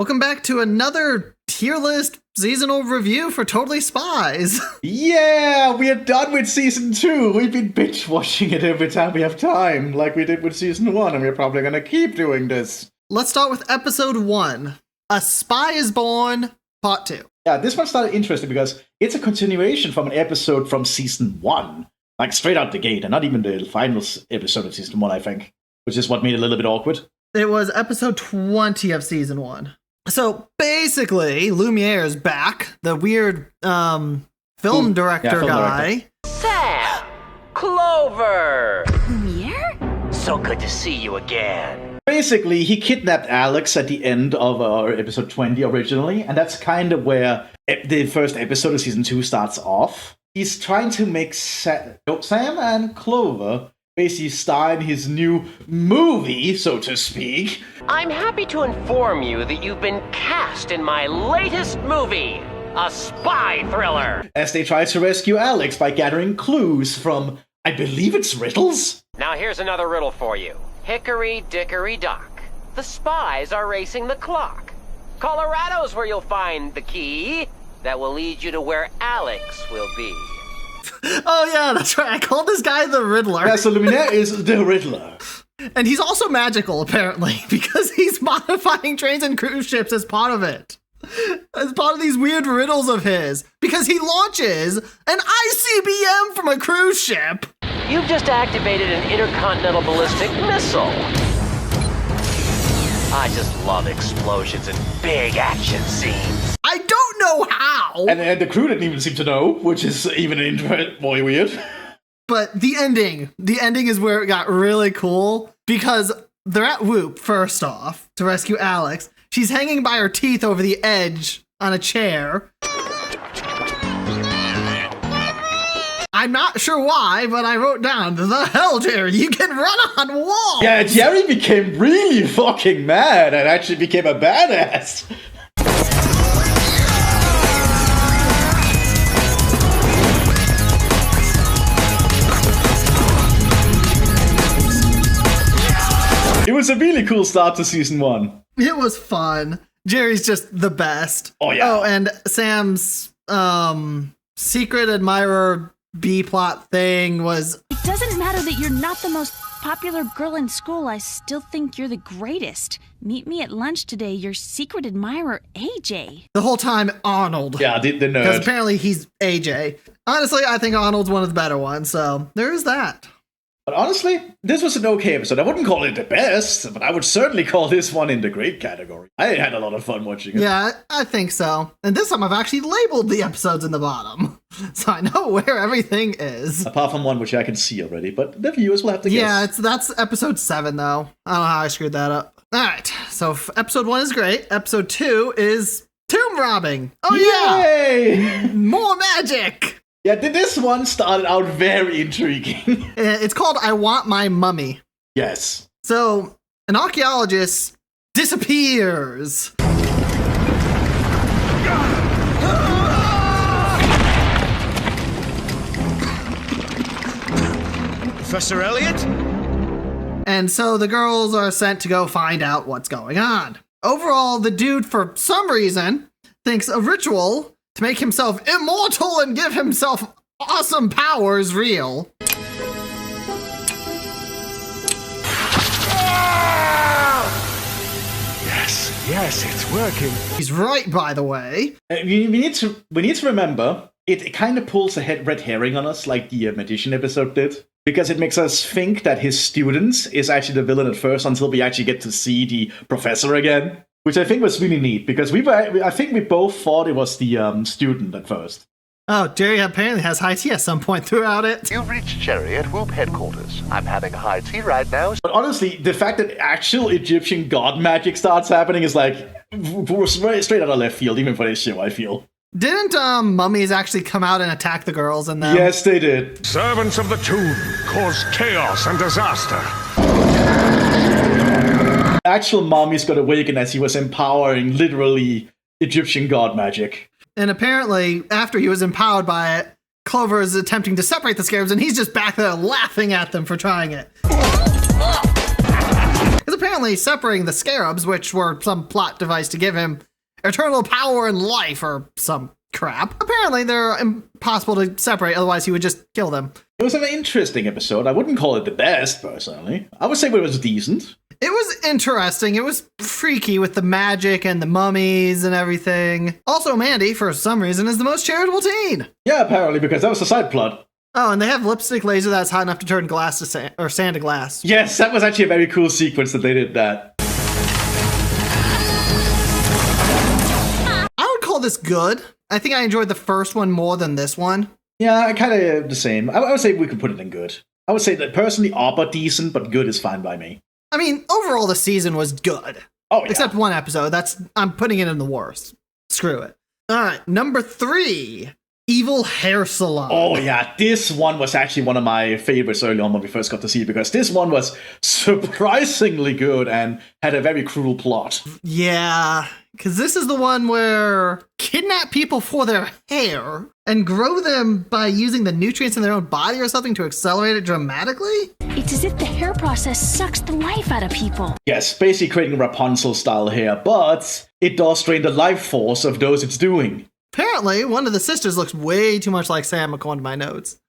Welcome back to another tier list seasonal review for Totally Spies. Yeah, we are done with season 2. We've been binge watching it every time we have time, like we did with season 1, and we're probably gonna keep doing this. Let's start with episode 1. A Spy is Born, part 2. Yeah, this one started interesting because it's a continuation from an episode from season 1. Like straight out the gate, and not even the final episode of season 1, I think. Which is what made it a little bit awkward. It was episode 20 of season 1. So basically, Lumiere's back, the weird film director guy. Sam! Clover! Lumiere? So good to see you again. Basically, he kidnapped Alex at the end of episode 20 originally, and that's kind of where the first episode of season 2 starts off. He's trying to make Sam and Clover basically star in his new movie, so to speak. I'm happy to inform you that you've been cast in my latest movie, a spy thriller. As they try to rescue Alex by gathering clues from, I believe it's riddles? Now here's another riddle for you. Hickory dickory dock. The spies are racing the clock. Colorado's where you'll find the key that will lead you to where Alex will be. Oh yeah, that's right. I called this guy the Riddler. Yeah, so Lumiere is the Riddler. And he's also magical, apparently, because he's modifying trains and cruise ships as part of it. As part of these weird riddles of his. Because he launches an ICBM from a cruise ship. You've just activated an intercontinental ballistic missile. I just love explosions and big action scenes. I don't know how. And the crew didn't even seem to know, which is even more weird. But the ending is where it got really cool, because they're at Whoop, first off, to rescue Alex. She's hanging by her teeth over the edge on a chair. I'm not sure why, but I wrote down, the hell, Jerry, you can run on walls! Yeah, Jerry became really fucking mad and actually became a badass. It was a really cool start to season 1. It was fun. Jerry's just the best. Oh, yeah. Oh, and Sam's secret admirer B-plot thing was... It doesn't matter that you're not the most popular girl in school. I still think you're the greatest. Meet me at lunch today, your secret admirer, AJ. The whole time, Arnold. Yeah, the nerd. Because apparently he's AJ. Honestly, I think Arnold's one of the better ones, so there is that. But honestly, this was an okay episode. I wouldn't call it the best, but I would certainly call this one in the great category. I had a lot of fun watching it. Yeah, I think so. And this time I've actually labeled the episodes in the bottom, so I know where everything is. Apart from one which I can see already, but the viewers will have to guess. Yeah, that's episode 7, though. I don't know how I screwed that up. All right, so episode 1 is great. Episode 2 is tomb robbing. Oh, Yay! yeah! More magic! Yeah, this one started out very intriguing. It's called I Want My Mummy. Yes. So, an archaeologist disappears. Professor Elliot? And so the girls are sent to go find out what's going on. Overall, the dude, for some reason, thinks a ritual to make himself immortal and give himself awesome powers real. Yes, it's working. He's right, by the way. We need to remember, it kind of pulls a red herring on us like the Magician episode did. Because it makes us think that his students is actually the villain at first until we actually get to see the professor again. Which I think was really neat, because I think we both thought it was the student at first. Oh, Jerry apparently has high tea at some point throughout it. You've reached Jerry at Whoop headquarters. I'm having high tea right now. But honestly, the fact that actual Egyptian god magic starts happening is like straight out of left field, even for this show, I feel. Didn't Mummies actually come out and attack the girls in them? Yes, they did. Servants of the tomb cause chaos and disaster. Actual Mommies got awakened as he was empowering literally Egyptian god magic. And apparently, after he was empowered by it, Clover is attempting to separate the scarabs, and he's just back there laughing at them for trying it. Because apparently separating the scarabs, which were some plot device to give him eternal power and life or some crap. Apparently they're impossible to separate, otherwise he would just kill them. It was an interesting episode. I wouldn't call it the best, personally. I would say it was decent. It was interesting. It was freaky with the magic and the mummies and everything. Also, Mandy, for some reason, is the most charitable teen. Yeah, apparently, because that was the side plot. Oh, and they have lipstick laser that's hot enough to turn glass to sand to glass. Yes, that was actually a very cool sequence that they did that. I would call this good. I think I enjoyed the first one more than this one. Yeah, kind of the same. I would say we could put it in good. I would say that personally, but decent, but good is fine by me. I mean, overall, the season was good. Oh, yeah. Except one episode. I'm putting it in the worst. Screw it. All right, number 3. Evil Hair Salon. Oh, yeah. This one was actually one of my favorites early on when we first got to see it, because this one was surprisingly good and had a very cruel plot. Yeah, because this is the one where kidnap people for their hair and grow them by using the nutrients in their own body or something to accelerate it dramatically? It's as if the hair process sucks the life out of people. Yes, basically creating Rapunzel-style hair, but it does drain the life force of those it's doing. Apparently, one of the sisters looks way too much like Sam, according to my notes.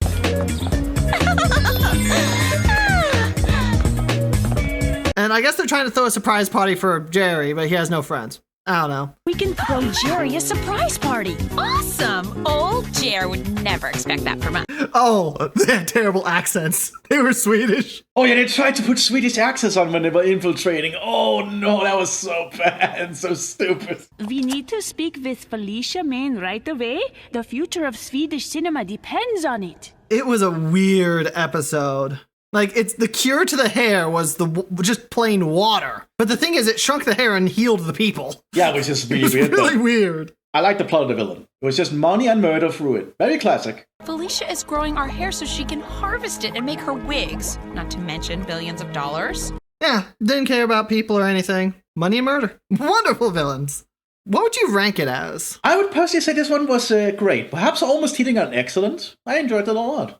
And I guess they're trying to throw a surprise party for Jerry, but he has no friends. I don't know. We can throw Jerry a surprise party. Awesome! Old Jer would never expect that from us. Oh, they had terrible accents. They were Swedish. Oh, yeah, they tried to put Swedish accents on when they were infiltrating. Oh, no, that was so bad and so stupid. We need to speak with Felicia Main right away. The future of Swedish cinema depends on it. It was a weird episode. Like, it's the cure to the hair was just plain water. But the thing is, it shrunk the hair and healed the people. Yeah, which is really It's weird. really though. weird. I like the plot of the villain. It was just money and murder through it. Very classic. Felicia is growing our hair so she can harvest it and make her wigs. Not to mention billions of dollars. Yeah, didn't care about people or anything. Money and murder. Wonderful villains. What would you rank it as? I would personally say this one was great. Perhaps almost hitting on excellent. I enjoyed it a lot.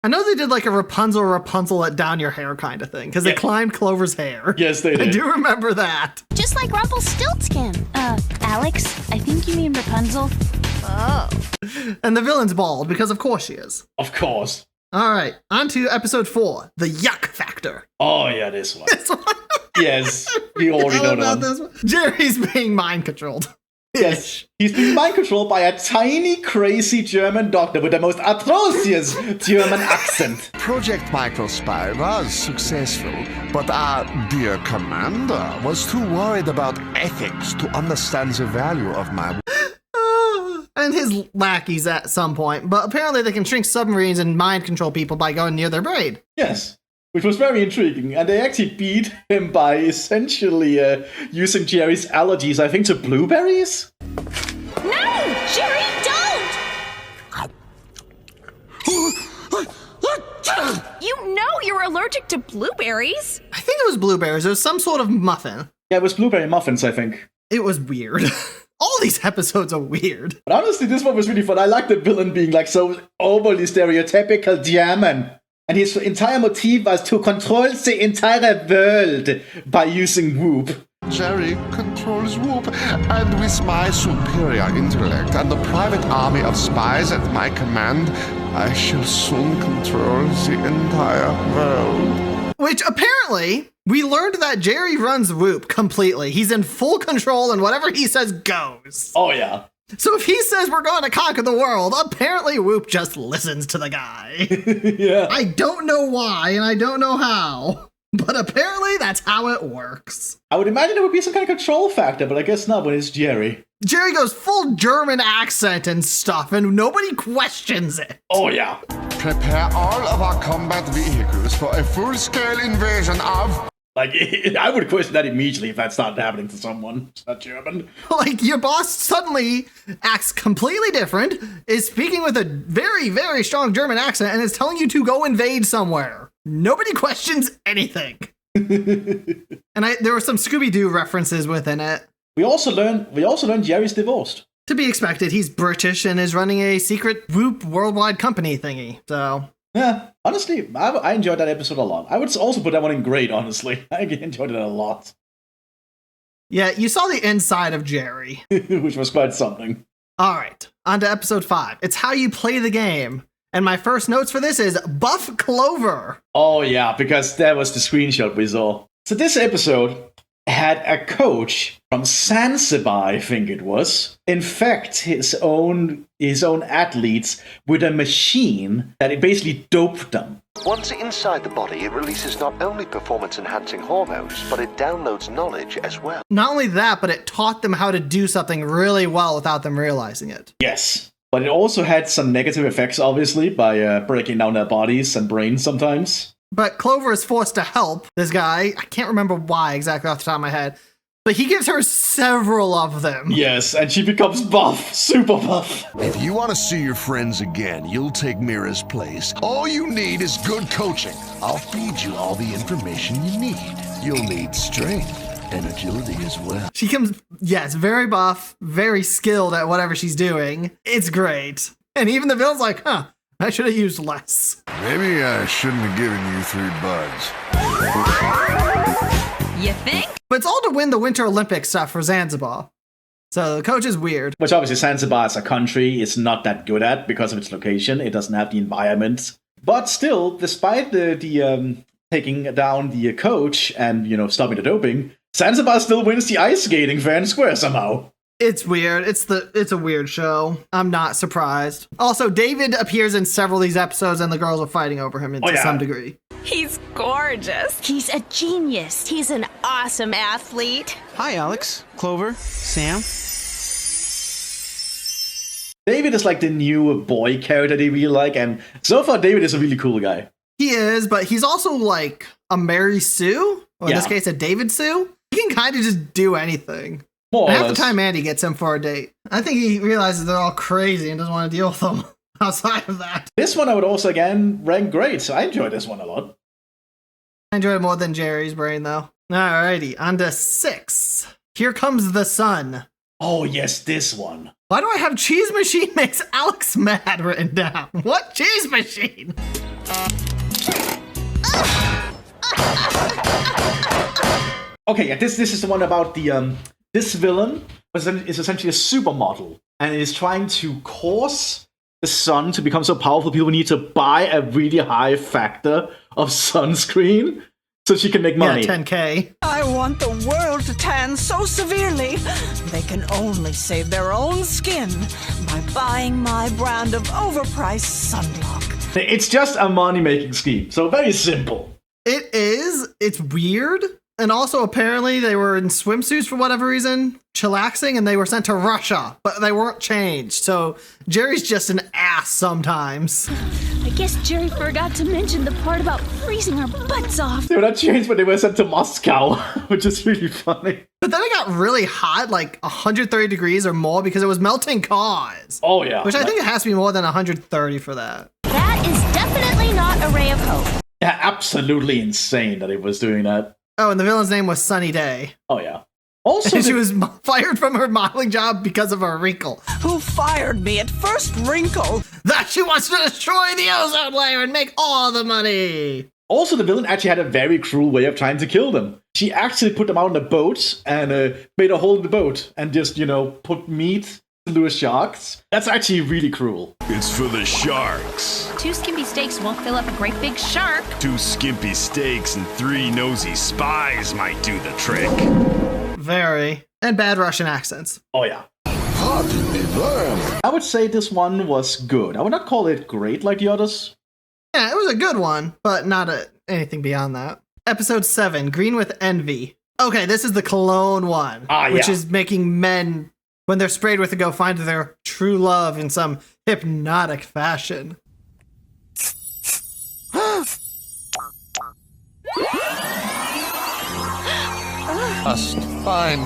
I know they did like a Rapunzel let down your hair kind of thing, because they climbed Clover's hair. Yes, they did. I do remember that. Just like Rumpelstiltskin. Alex, I think you mean Rapunzel. Oh. And the villain's bald, because of course she is. Of course. All right, on to episode 4, the Yuck Factor. Oh, yeah, this one. This one. Yes, we already know that. This one. Jerry's being mind controlled. Yes, he's being mind controlled by a tiny, crazy German doctor with the most atrocious German accent. Project Microspy was successful, but our dear commander was too worried about ethics to understand the value of my... And his lackeys at some point, but apparently they can shrink submarines and mind control people by going near their brain. Yes, which was very intriguing, and they actually beat him by essentially using Jerry's allergies, I think, to blueberries? No! Jerry, don't! You know you're allergic to blueberries. I think it was blueberries. It was some sort of muffin. Yeah, it was blueberry muffins, I think. It was weird. All these episodes are weird. But honestly, this one was really fun. I like the villain being like so overly stereotypical German. And his entire motive was to control the entire world by using W.O.W. Jerry controls W.O.W, and with my superior intellect and the private army of spies at my command, I shall soon control the entire world. Which apparently, we learned that Jerry runs W.O.W completely. He's in full control and whatever he says goes. Oh, yeah. So if he says we're going to conquer the world, apparently W.O.W just listens to the guy. Yeah. I don't know why and I don't know how, but apparently that's how it works. I would imagine there would be some kind of control factor, but I guess not when it's Jerry. Jerry goes full German accent and stuff, and nobody questions it. Oh, yeah. Prepare all of our combat vehicles for a full-scale invasion of... Like, I would question that immediately if that started happening to someone. It's not German. Like, your boss suddenly acts completely different, is speaking with a very, very strong German accent, and is telling you to go invade somewhere. Nobody questions anything. And there were some Scooby-Doo references within it. We also learned Jerry's divorced. To be expected, he's British and is running a secret W.O.W worldwide company thingy, so... Yeah, honestly, I enjoyed that episode a lot. I would also put that one in great, honestly. I enjoyed it a lot. Yeah, you saw the inside of Jerry. Which was quite something. All right, on to episode 5. It's how you play the game. And my first notes for this is Buff Clover. Oh yeah, because that was the screenshot we saw. So this episode had a coach from Zanzibar, I think it was, infect his own athletes with a machine that it basically doped them. Once inside the body, it releases not only performance-enhancing hormones, but it downloads knowledge as well. Not only that, but it taught them how to do something really well without them realizing it. Yes. But it also had some negative effects, obviously, by breaking down their bodies and brains sometimes. But Clover is forced to help this guy. I can't remember why exactly off the top of my head. But he gives her several of them. Yes, and she becomes buff. Super buff. If you want to see your friends again, you'll take Mira's place. All you need is good coaching. I'll feed you all the information you need. You'll need strength and agility as well. She comes, yes, very buff, very skilled at whatever she's doing. It's great. And even the villain's like, I should have used less. Maybe I shouldn't have given you 3 buds. You think? But it's all to win the Winter Olympics stuff for Zanzibar. So the coach is weird. Which obviously Zanzibar as a country is not that good at because of its location. It doesn't have the environment. But still, despite the taking down the coach and, stopping the doping, Zanzibar still wins the ice skating fair and square somehow. It's weird. It's a weird show. I'm not surprised. Also, David appears in several of these episodes and the girls are fighting over him to some degree. He's gorgeous. He's a genius. He's an awesome athlete. Hi, Alex, Clover, Sam. David is like the new boy character they really like, and so far David is a really cool guy. He is, but he's also like a Mary Sue, or in this case, a David Sue. He can kind of just do anything. Half the time Andy gets him for a date. I think he realizes they're all crazy and doesn't want to deal with them outside of that. This one I would also, again, rank great, so I enjoyed this one a lot. I enjoyed it more than Jerry's brain, though. Alrighty, on to 6. Here Comes the Sun. Oh, yes, this one. Why do I have Cheese Machine makes Alex mad written down? What Cheese Machine? Okay, yeah, this is the one about the, this villain is essentially a supermodel and is trying to cause the sun to become so powerful people need to buy a really high factor of sunscreen so she can make money. Yeah, 10K. I want the world to tan so severely they can only save their own skin by buying my brand of overpriced sunblock. It's just a money-making scheme, so very simple. It is. It's weird. And also, apparently, they were in swimsuits for whatever reason, chillaxing, and they were sent to Russia, but they weren't changed. So Jerry's just an ass sometimes. I guess Jerry forgot to mention the part about freezing our butts off. They were not changed, but they were sent to Moscow, which is really funny. But then it got really hot, like 130 degrees or more, because it was melting cars. Oh, yeah. Which I think it has to be more than 130 for that. That is definitely not a ray of hope. Yeah, absolutely insane that it was doing that. Oh, and the villain's name was Sunny Day. Oh, yeah. Also, and she was fired from her modeling job because of her wrinkle. Who fired me at first wrinkle? That she wants to destroy the ozone layer and make all the money. Also, the villain actually had a very cruel way of trying to kill them. She actually put them out on a boat and made a hole in the boat and just, put meat to lure sharks. That's actually really cruel. It's for the sharks. 2 skimpy steaks won't fill up a great big shark. 2 skimpy steaks and 3 nosy spies might do the trick. Very. And bad Russian accents. Oh, yeah. I would say this one was good. I would not call it great like the others. Yeah, it was a good one, but not anything beyond that. Episode 7, Green with Envy. Okay, this is the cologne one, which is making men, when they're sprayed with it, go find their true love in some hypnotic fashion. Must find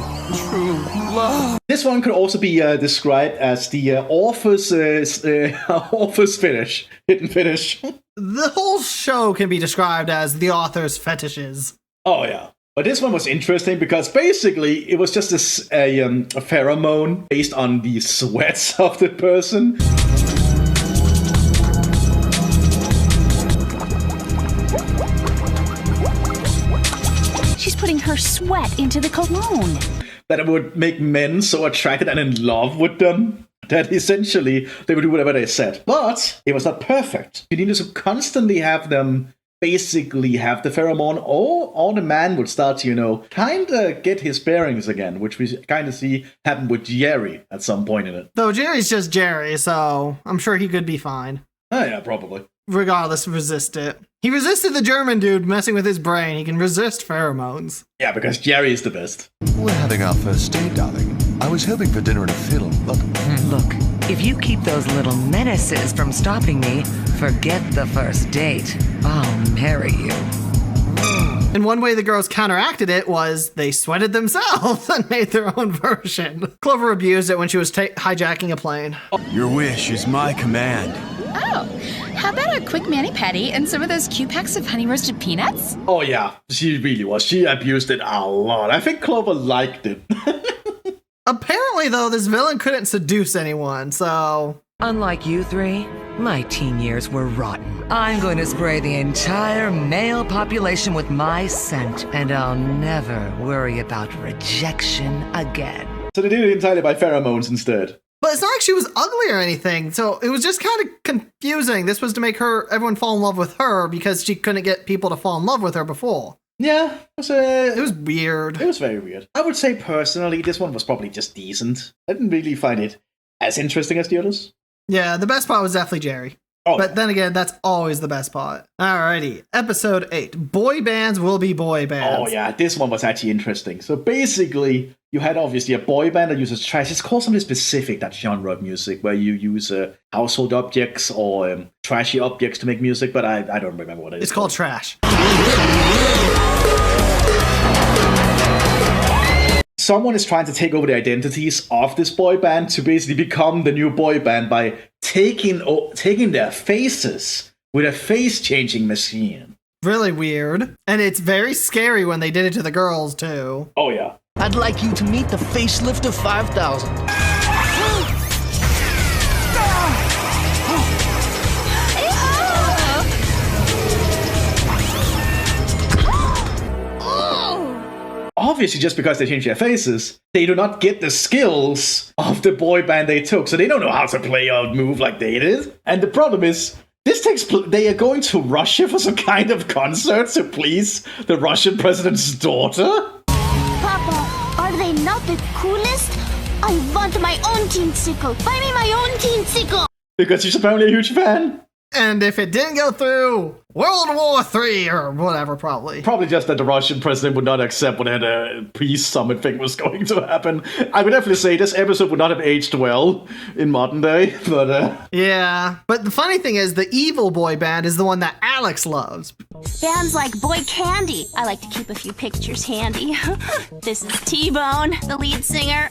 true love. This one could also be described as the author's finish, hidden finish. The whole show can be described as the author's fetishes. Oh, yeah. But this one was interesting because basically it was just a pheromone based on the sweats of the person. sweat into the cologne. That it would make men so attracted and in love with them that essentially they would do whatever they said. But it was not perfect. You needed to constantly have them basically have the pheromone, or the man would start to, kind of get his bearings again, which we kind of see happen with Jerry at some point in it. Though Jerry's just Jerry, so I'm sure he could be fine. Oh, yeah, probably. Regardless, resist it. He resisted the German dude messing with his brain. He can resist pheromones. Yeah, because Jerry is the best. We're having our first date, darling. I was hoping for dinner and a fiddle, but... Look, if you keep those little menaces from stopping me, forget the first date. I'll marry you. And one way the girls counteracted it was they sweated themselves and made their own version. Clover abused it when she was hijacking a plane. Your wish is my command. Oh, how about a quick mani-pedi and some of those cute packs of honey roasted peanuts? Oh yeah, she really was. She abused it a lot. I think Clover liked it. Apparently, though, this villain couldn't seduce anyone, so... Unlike you three, my teen years were rotten. I'm going to spray the entire male population with my scent, and I'll never worry about rejection again. So they did it entirely by pheromones instead. But it's not like she was ugly or anything, so it was just kind of confusing. This was to make everyone fall in love with her because she couldn't get people to fall in love with her before. Yeah, it was weird. It was very weird. I would say personally, this one was probably just decent. I didn't really find it as interesting as the others. Yeah, the best part was definitely Jerry. Oh. But then again, that's always the best part. Alrighty, episode 8. Boy bands will be boy bands. Oh yeah, this one was actually interesting. So basically, you had obviously a boy band that uses trash. It's called something specific, that genre of music, where you use household objects or trashy objects to make music, but I don't remember what it is. It's called trash. Someone is trying to take over the identities of this boy band to basically become the new boy band by taking their faces with a face-changing machine. Really weird. And it's very scary when they did it to the girls, too. Oh, yeah. I'd like you to meet the facelift of 5000. Obviously, just because they change their faces, they do not get the skills of the boy band they took, so they don't know how to play or move like they did. And the problem is, they are going to Russia for some kind of concert to please the Russian president's daughter? Papa, are they not the coolest? I want my own teensicle. Buy me my own teensicle. Because she's apparently a huge fan. And if it didn't go through, World War III or whatever, probably. Probably just that the Russian president would not accept when the peace summit thing was going to happen. I would definitely say this episode would not have aged well in modern day, but... Yeah, but the funny thing is the evil boy band is the one that Alex loves. Bands like Boy Candy. I like to keep a few pictures handy. This is T-Bone, the lead singer.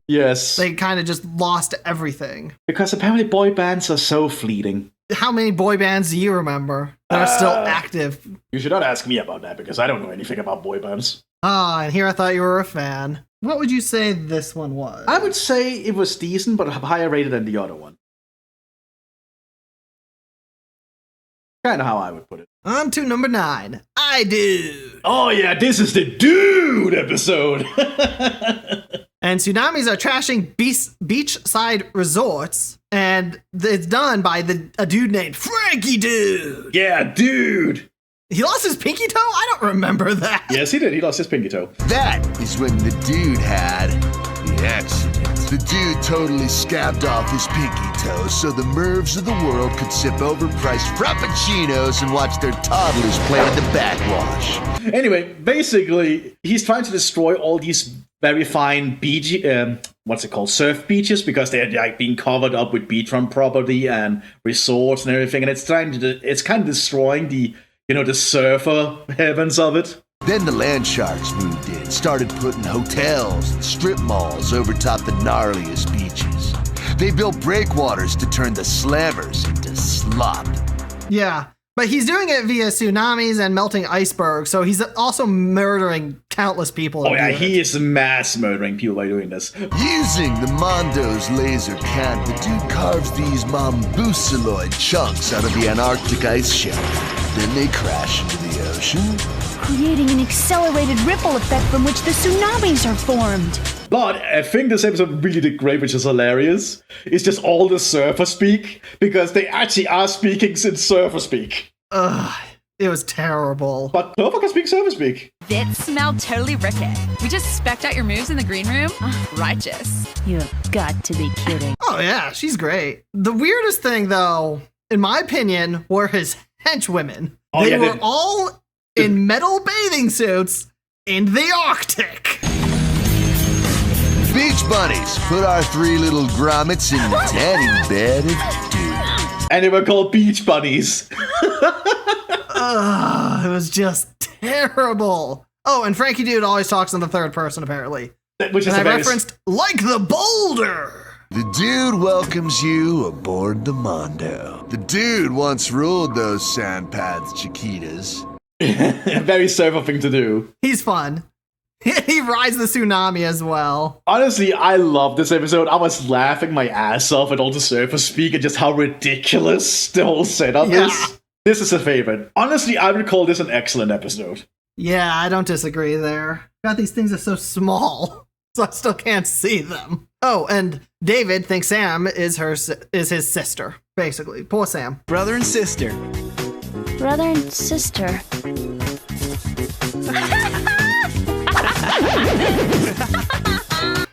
Yes. They kind of just lost everything. Because apparently boy bands are so fleeting. How many boy bands do you remember that are still active? You should not ask me about that because I don't know anything about boy bands. Ah, and here I thought you were a fan. What would you say this one was? I would say it was decent, but higher rated than the other one. Kind of how I would put it. On to number 9. I Dude. Oh yeah, this is the Dude episode. And tsunamis are trashing beachside resorts, and it's done by a dude named Frankie Dude. Yeah, Dude. He lost his pinky toe? I don't remember that. Yes, he did. He lost his pinky toe. That is when the dude had the accident. The dude totally scabbed off his pinky toe so the mervs of the world could sip overpriced frappuccinos and watch their toddlers play in the backwash. Anyway, basically, he's trying to destroy all these very fine beach, surf beaches, because they're like being covered up with beachfront property and resorts and everything, and it's kind of destroying the surfer heavens of it. Then the land sharks moved in, started putting hotels and strip malls over top the gnarliest beaches. They built breakwaters to turn the slammers into slop. Yeah, but he's doing it via tsunamis and melting icebergs, so he's also murdering countless people. Oh yeah, he is mass murdering people by doing this. Using the Mondo's laser cannon, the dude carves these mambusiloid chunks out of the Antarctic ice shelf. Then they crash into the ocean, creating an accelerated ripple effect from which the tsunamis are formed. But I think this episode really did great, which is hilarious. It's just all the surfer speak, because they actually are speaking in surfer speak. Ugh, it was terrible. But Clover can speak surfer speak. That smelled totally wicked. We just spec'd out your moves in the green room. Righteous. You've got to be kidding. Oh yeah, she's great. The weirdest thing, though, in my opinion, were his henchwomen. They were all in metal bathing suits in the Arctic. Beach bunnies, put our 3 little grommets in the tanning bed of doom. And they were called beach bunnies. It was just terrible. Oh, and Frankie Dude always talks in the third person, apparently. Which is and I referenced, like the boulder. The dude welcomes you aboard the Mondo. The dude once ruled those sandpaths, Chiquitas. Very surfer thing to do. He's fun. He rides the tsunami as well. Honestly, I love this episode. I was laughing my ass off at all the surfer speak and just how ridiculous the whole setup is. This is a favorite. Honestly, I would call this an excellent episode. Yeah, I don't disagree there. God, these things are so small, so I still can't see them. Oh, and David thinks Sam is his sister, basically. Poor Sam. Brother and sister. Brother and sister.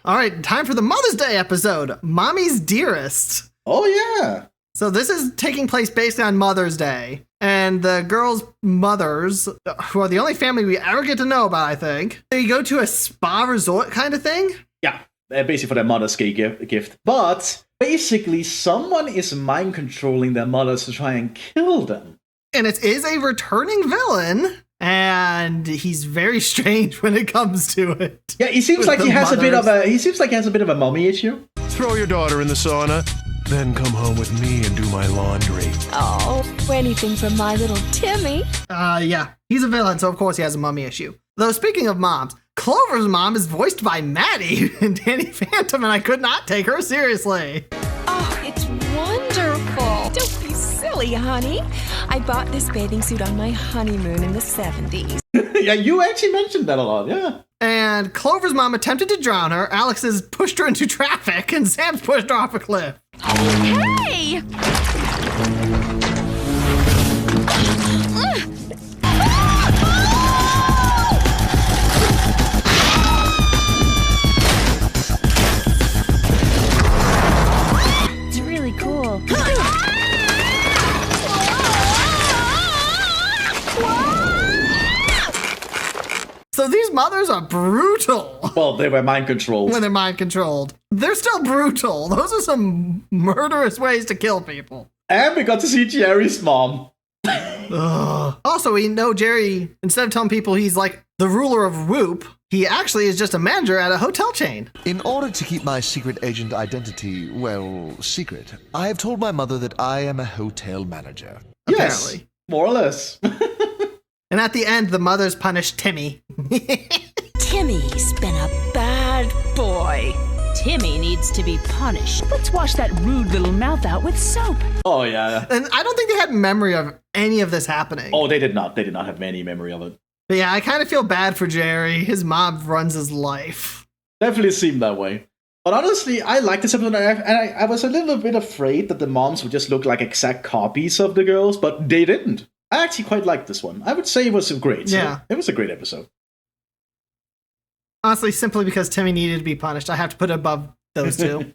All right, time for the Mother's Day episode, Mommy's Dearest. Oh, yeah. So this is taking place based on Mother's Day. And the girls' mothers, who are the only family we ever get to know about, I think, they go to a spa resort kind of thing. Yeah, basically for their mother's gift. But basically, someone is mind controlling their mothers to try and kill them. And it is a returning villain. And he's very strange when it comes to it. Yeah, he seems like he has a bit of a mommy issue. Throw your daughter in the sauna, then come home with me and do my laundry. Oh, anything from my little Timmy. Yeah, he's a villain, so of course he has a mommy issue. Though speaking of moms, Clover's mom is voiced by Maddie in Danny Phantom, and I could not take her seriously. Oh, it's wonderful. Don't be silly, honey. I bought this bathing suit on my honeymoon in the 70s. Yeah, you actually mentioned that a lot, yeah. And Clover's mom attempted to drown her, Alex has pushed her into traffic, and Sam's pushed her off a cliff. Hey! It's really cool. So these mothers are brutal. Well, they were mind controlled. When they're mind controlled. They're still brutal. Those are some murderous ways to kill people. And we got to see Jerry's mom. Also, we know Jerry, instead of telling people he's like the ruler of Whoop, he actually is just a manager at a hotel chain. In order to keep my secret agent identity, well, secret, I have told my mother that I am a hotel manager. Yes, apparently. More or less. And at the end, the mothers punish Timmy. Timmy's been a bad boy. Timmy needs to be punished. Let's wash that rude little mouth out with soap. Oh, yeah. And I don't think they had memory of any of this happening. Oh, they did not. They did not have any memory of it. But yeah, I kind of feel bad for Jerry. His mom runs his life. Definitely seemed that way. But honestly, I like this episode, and I was a little bit afraid that the moms would just look like exact copies of the girls, but they didn't. I actually quite liked this one. I would say it was great. Yeah. It was a great episode. Honestly, simply because Timmy needed to be punished, I have to put it above those two.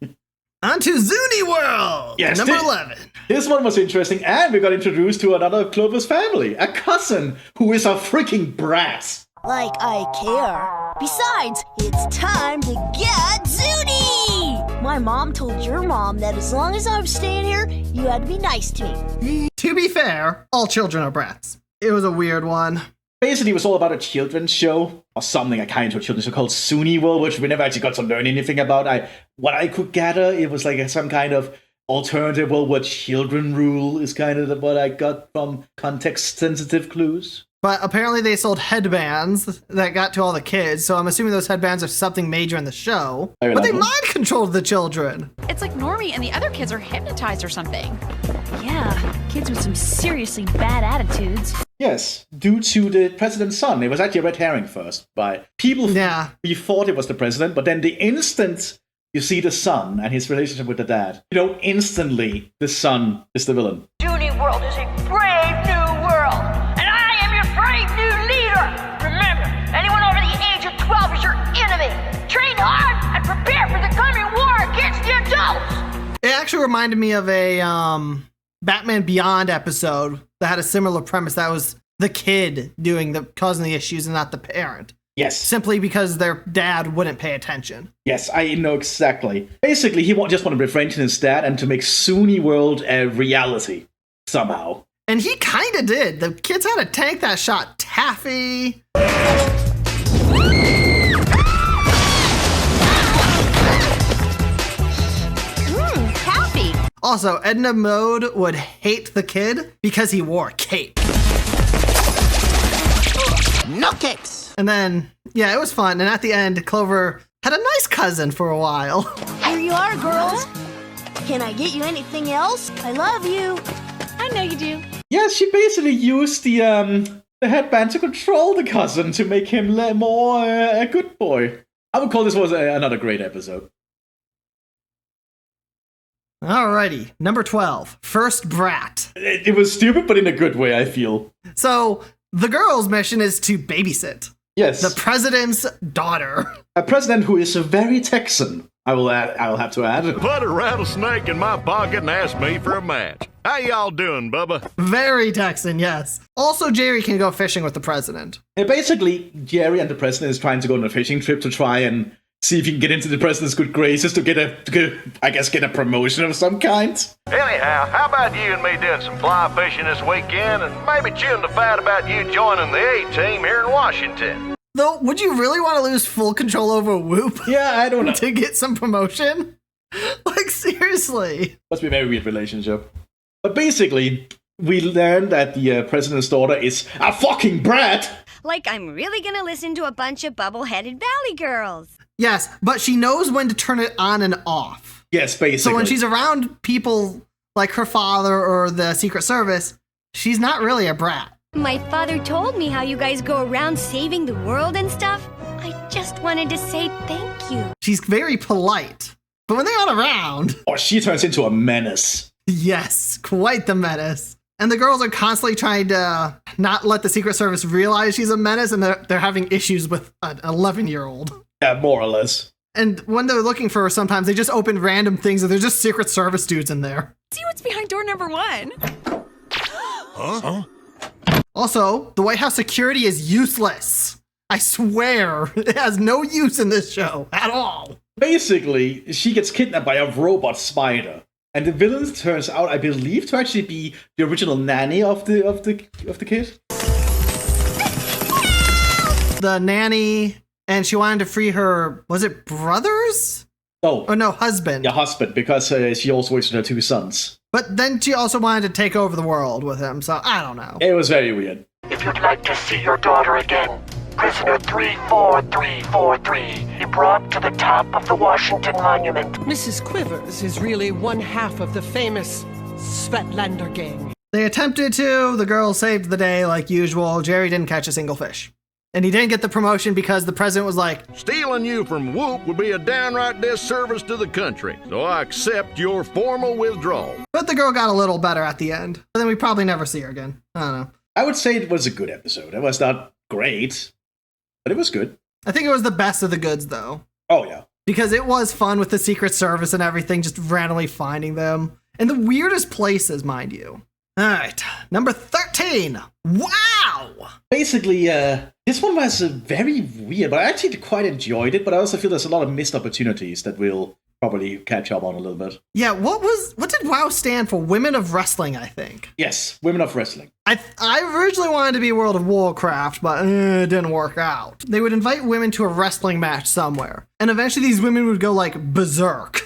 On to Zoony World! Yes, number 11. This one was interesting, and we got introduced to another of Clover's family, a cousin who is a freaking brat. Like I care. Besides, it's time to get Zoony! My mom told your mom that as long as I'm staying here, you had to be nice to me. To be fair, all children are brats. It was a weird one. Basically, it was all about a children's show, or something, a kind of children's show called Zoony World, which we never actually got to learn anything about. What I could gather, it was like some kind of alternative world where children rule, is kind of what I got from context-sensitive clues. But apparently they sold headbands that got to all the kids, so I'm assuming those headbands are something major in the show. But they mind controlled the children. It's like Normie and the other kids are hypnotized or something. Yeah, kids with some seriously bad attitudes. Yes, due to the president's son. It was actually a red herring first. By people, we thought it was the president, but then the instant you see the son and his relationship with the dad, instantly the son is the villain. Zoony World is a brave new world, and I am your brave new leader. Remember, anyone over the age of 12 is your enemy. Train hard and prepare for the coming war against the adults. It actually reminded me of a Batman Beyond episode that had a similar premise. That was the kid causing the issues and not the parent. Yes. Simply because their dad wouldn't pay attention. Yes, I know exactly. Basically, he just wanted to befriend his dad and to make Zoony World a reality somehow. And he kind of did. The kids had a tank that shot taffy. Taffy. Also, Edna Mode would hate the kid because he wore a cape. No kicks. And then, it was fun. And at the end, Clover had a nice cousin for a while. Here you are, girls. Can I get you anything else? I love you. I know you do. Yeah, she basically used the headband to control the cousin to make him more a good boy. I would call this was another great episode. Alrighty, number 12, First Brat. It was stupid, but in a good way, I feel. So, the girl's mission is to babysit. Yes. The president's daughter. A president who is very Texan, I will have to add. Put a rattlesnake in my pocket and ask me for a match. How y'all doing, Bubba? Very Texan, yes. Also, Jerry can go fishing with the president. Basically, Jerry and the president is trying to go on a fishing trip to try and see if he can get into the president's good graces to get a promotion of some kind. Anyhow, how about you and me doing some fly fishing this weekend and maybe chewing the fat about you joining the A-team here in Washington? Though, would you really want to lose full control over Whoop? Yeah, I don't know. To get some promotion? Like, seriously. Must be a very weird relationship. But basically, we learned that the president's daughter is a fucking brat. Like I'm really gonna listen to a bunch of bubble-headed valley girls. Yes, but she knows when to turn it on and off. Yes, basically. So when she's around people like her father or the Secret Service, she's not really a brat. My father told me how you guys go around saving the world and stuff. I just wanted to say thank you. She's very polite. But when they're not around... Oh, she turns into a menace. Yes, quite the menace. And the girls are constantly trying to not let the Secret Service realize she's a menace, and they're having issues with an 11-year-old. Yeah, more or less. And when they're looking for her, sometimes they just open random things and there's just Secret Service dudes in there. See what's behind door number 1. Huh? Also, the White House security is useless. I swear, it has no use in this show at all. Basically, she gets kidnapped by a robot spider. And the villain turns out, I believe, to actually be the original nanny of the kid. The nanny, and she wanted to free her, was it brothers? Oh no, husband. Yeah, husband, because she also wasted her 2 sons. But then she also wanted to take over the world with him, so I don't know. It was very weird. If you'd like to see your daughter again, prisoner 34343 be brought to the top of the Washington Monument. Mrs. Quivers is really one half of the famous Svetlander gang. They attempted to. The girls saved the day like usual. Jerry didn't catch a single fish. And he didn't get the promotion because the president was like, stealing you from Whoop would be a downright disservice to the country, so I accept your formal withdrawal. But the girl got a little better at the end. And then we probably never see her again. I don't know. I would say it was a good episode. It was not great, but it was good. I think it was the best of the goods, though. Oh, yeah. Because it was fun with the Secret Service and everything, just randomly finding them. In the weirdest places, mind you. All right, number 13. Wow! Basically, this one was very weird, but I actually quite enjoyed it, but I also feel there's a lot of missed opportunities that we'll probably catch up on a little bit. Yeah, what did WoW stand for? Women of Wrestling, I think. Yes, Women of Wrestling. I originally wanted to be World of Warcraft, but it didn't work out. They would invite women to a wrestling match somewhere, and eventually these women would go like berserk.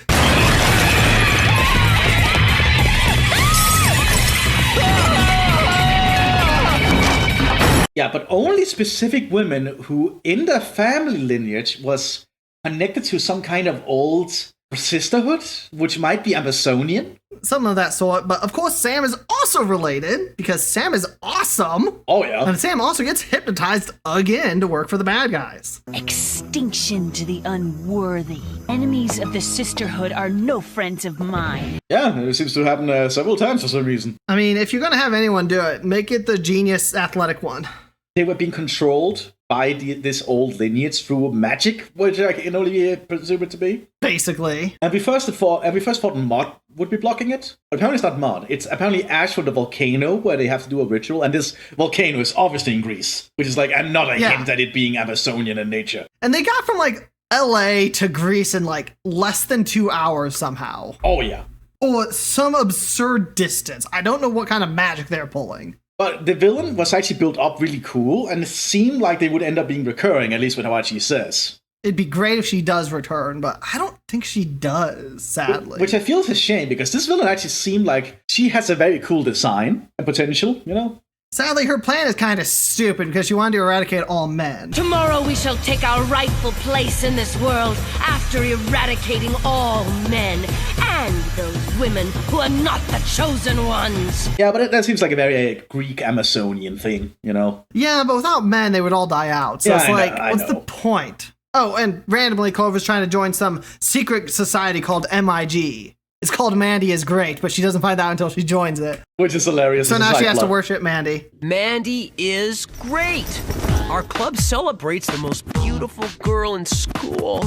Yeah, but only specific women who in their family lineage was connected to some kind of old sisterhood, which might be Amazonian. some of that sort. But of course, Sam is also related because Sam is awesome. Oh, yeah. And Sam also gets hypnotized again to work for the bad guys. Extinction to the unworthy. Enemies of the sisterhood are no friends of mine. Yeah, it seems to happen several times for some reason. I mean, if you're going to have anyone do it, make it the genius athletic one. They were being controlled by this old lineage through magic, which I can only presume it to be. Basically. And we first thought Mod would be blocking it. But apparently it's not Mod. It's apparently ash from the volcano where they have to do a ritual. And this volcano is obviously in Greece, which is like another hint at it being Amazonian in nature. And they got from like LA to Greece in like less than 2 hours somehow. Oh, yeah. Or some absurd distance. I don't know what kind of magic they're pulling. But the villain was actually built up really cool, and it seemed like they would end up being recurring, at least with what she says. It'd be great if she does return, but I don't think she does, sadly. Which I feel is a shame, because this villain actually seemed like she has a very cool design and potential, you know? Sadly, her plan is kind of stupid because she wanted to eradicate all men. Tomorrow we shall take our rightful place in this world after eradicating all men and those women who are not the chosen ones. Yeah, but that seems like a very Greek Amazonian thing, you know? Yeah, but without men, they would all die out. So Yeah, it's I like, know, I what's know. the point? Oh, and randomly, Clover's trying to join some secret society called MIG. It's called Mandy is Great, but she doesn't find out until she joins it. Which is hilarious. So as a now she side has to plot. worship Mandy. Mandy is great. Our club celebrates the most beautiful girl in school.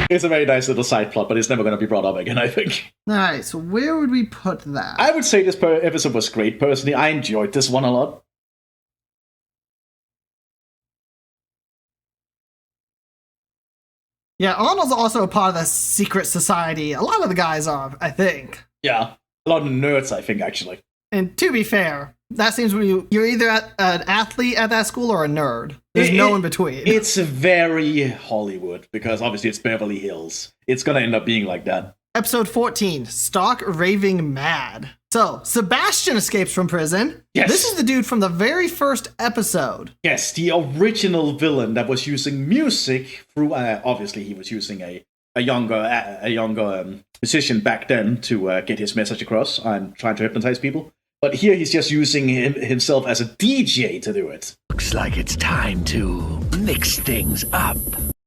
It's a very nice little side plot, but it's never going to be brought up again, I think. Alright, so where would we put that? I would say this episode was great, personally. I enjoyed this one a lot. Yeah, Arnold's also a part of the secret society. A lot of the guys are, I think. Yeah, a lot of nerds, I think, actually. And to be fair, that seems when you're either an athlete at that school or a nerd. There's no in between. It's very Hollywood, because obviously it's Beverly Hills. It's going to end up being like that. Episode 14, Stark Raving Mad. So, Sebastian escapes from prison. Yes. This is the dude from the very first episode. Yes, the original villain that was using music through, obviously he was using a younger musician back then to get his message across and trying to hypnotize people. But here he's just using himself as a DJ to do it. Looks like it's time to mix things up.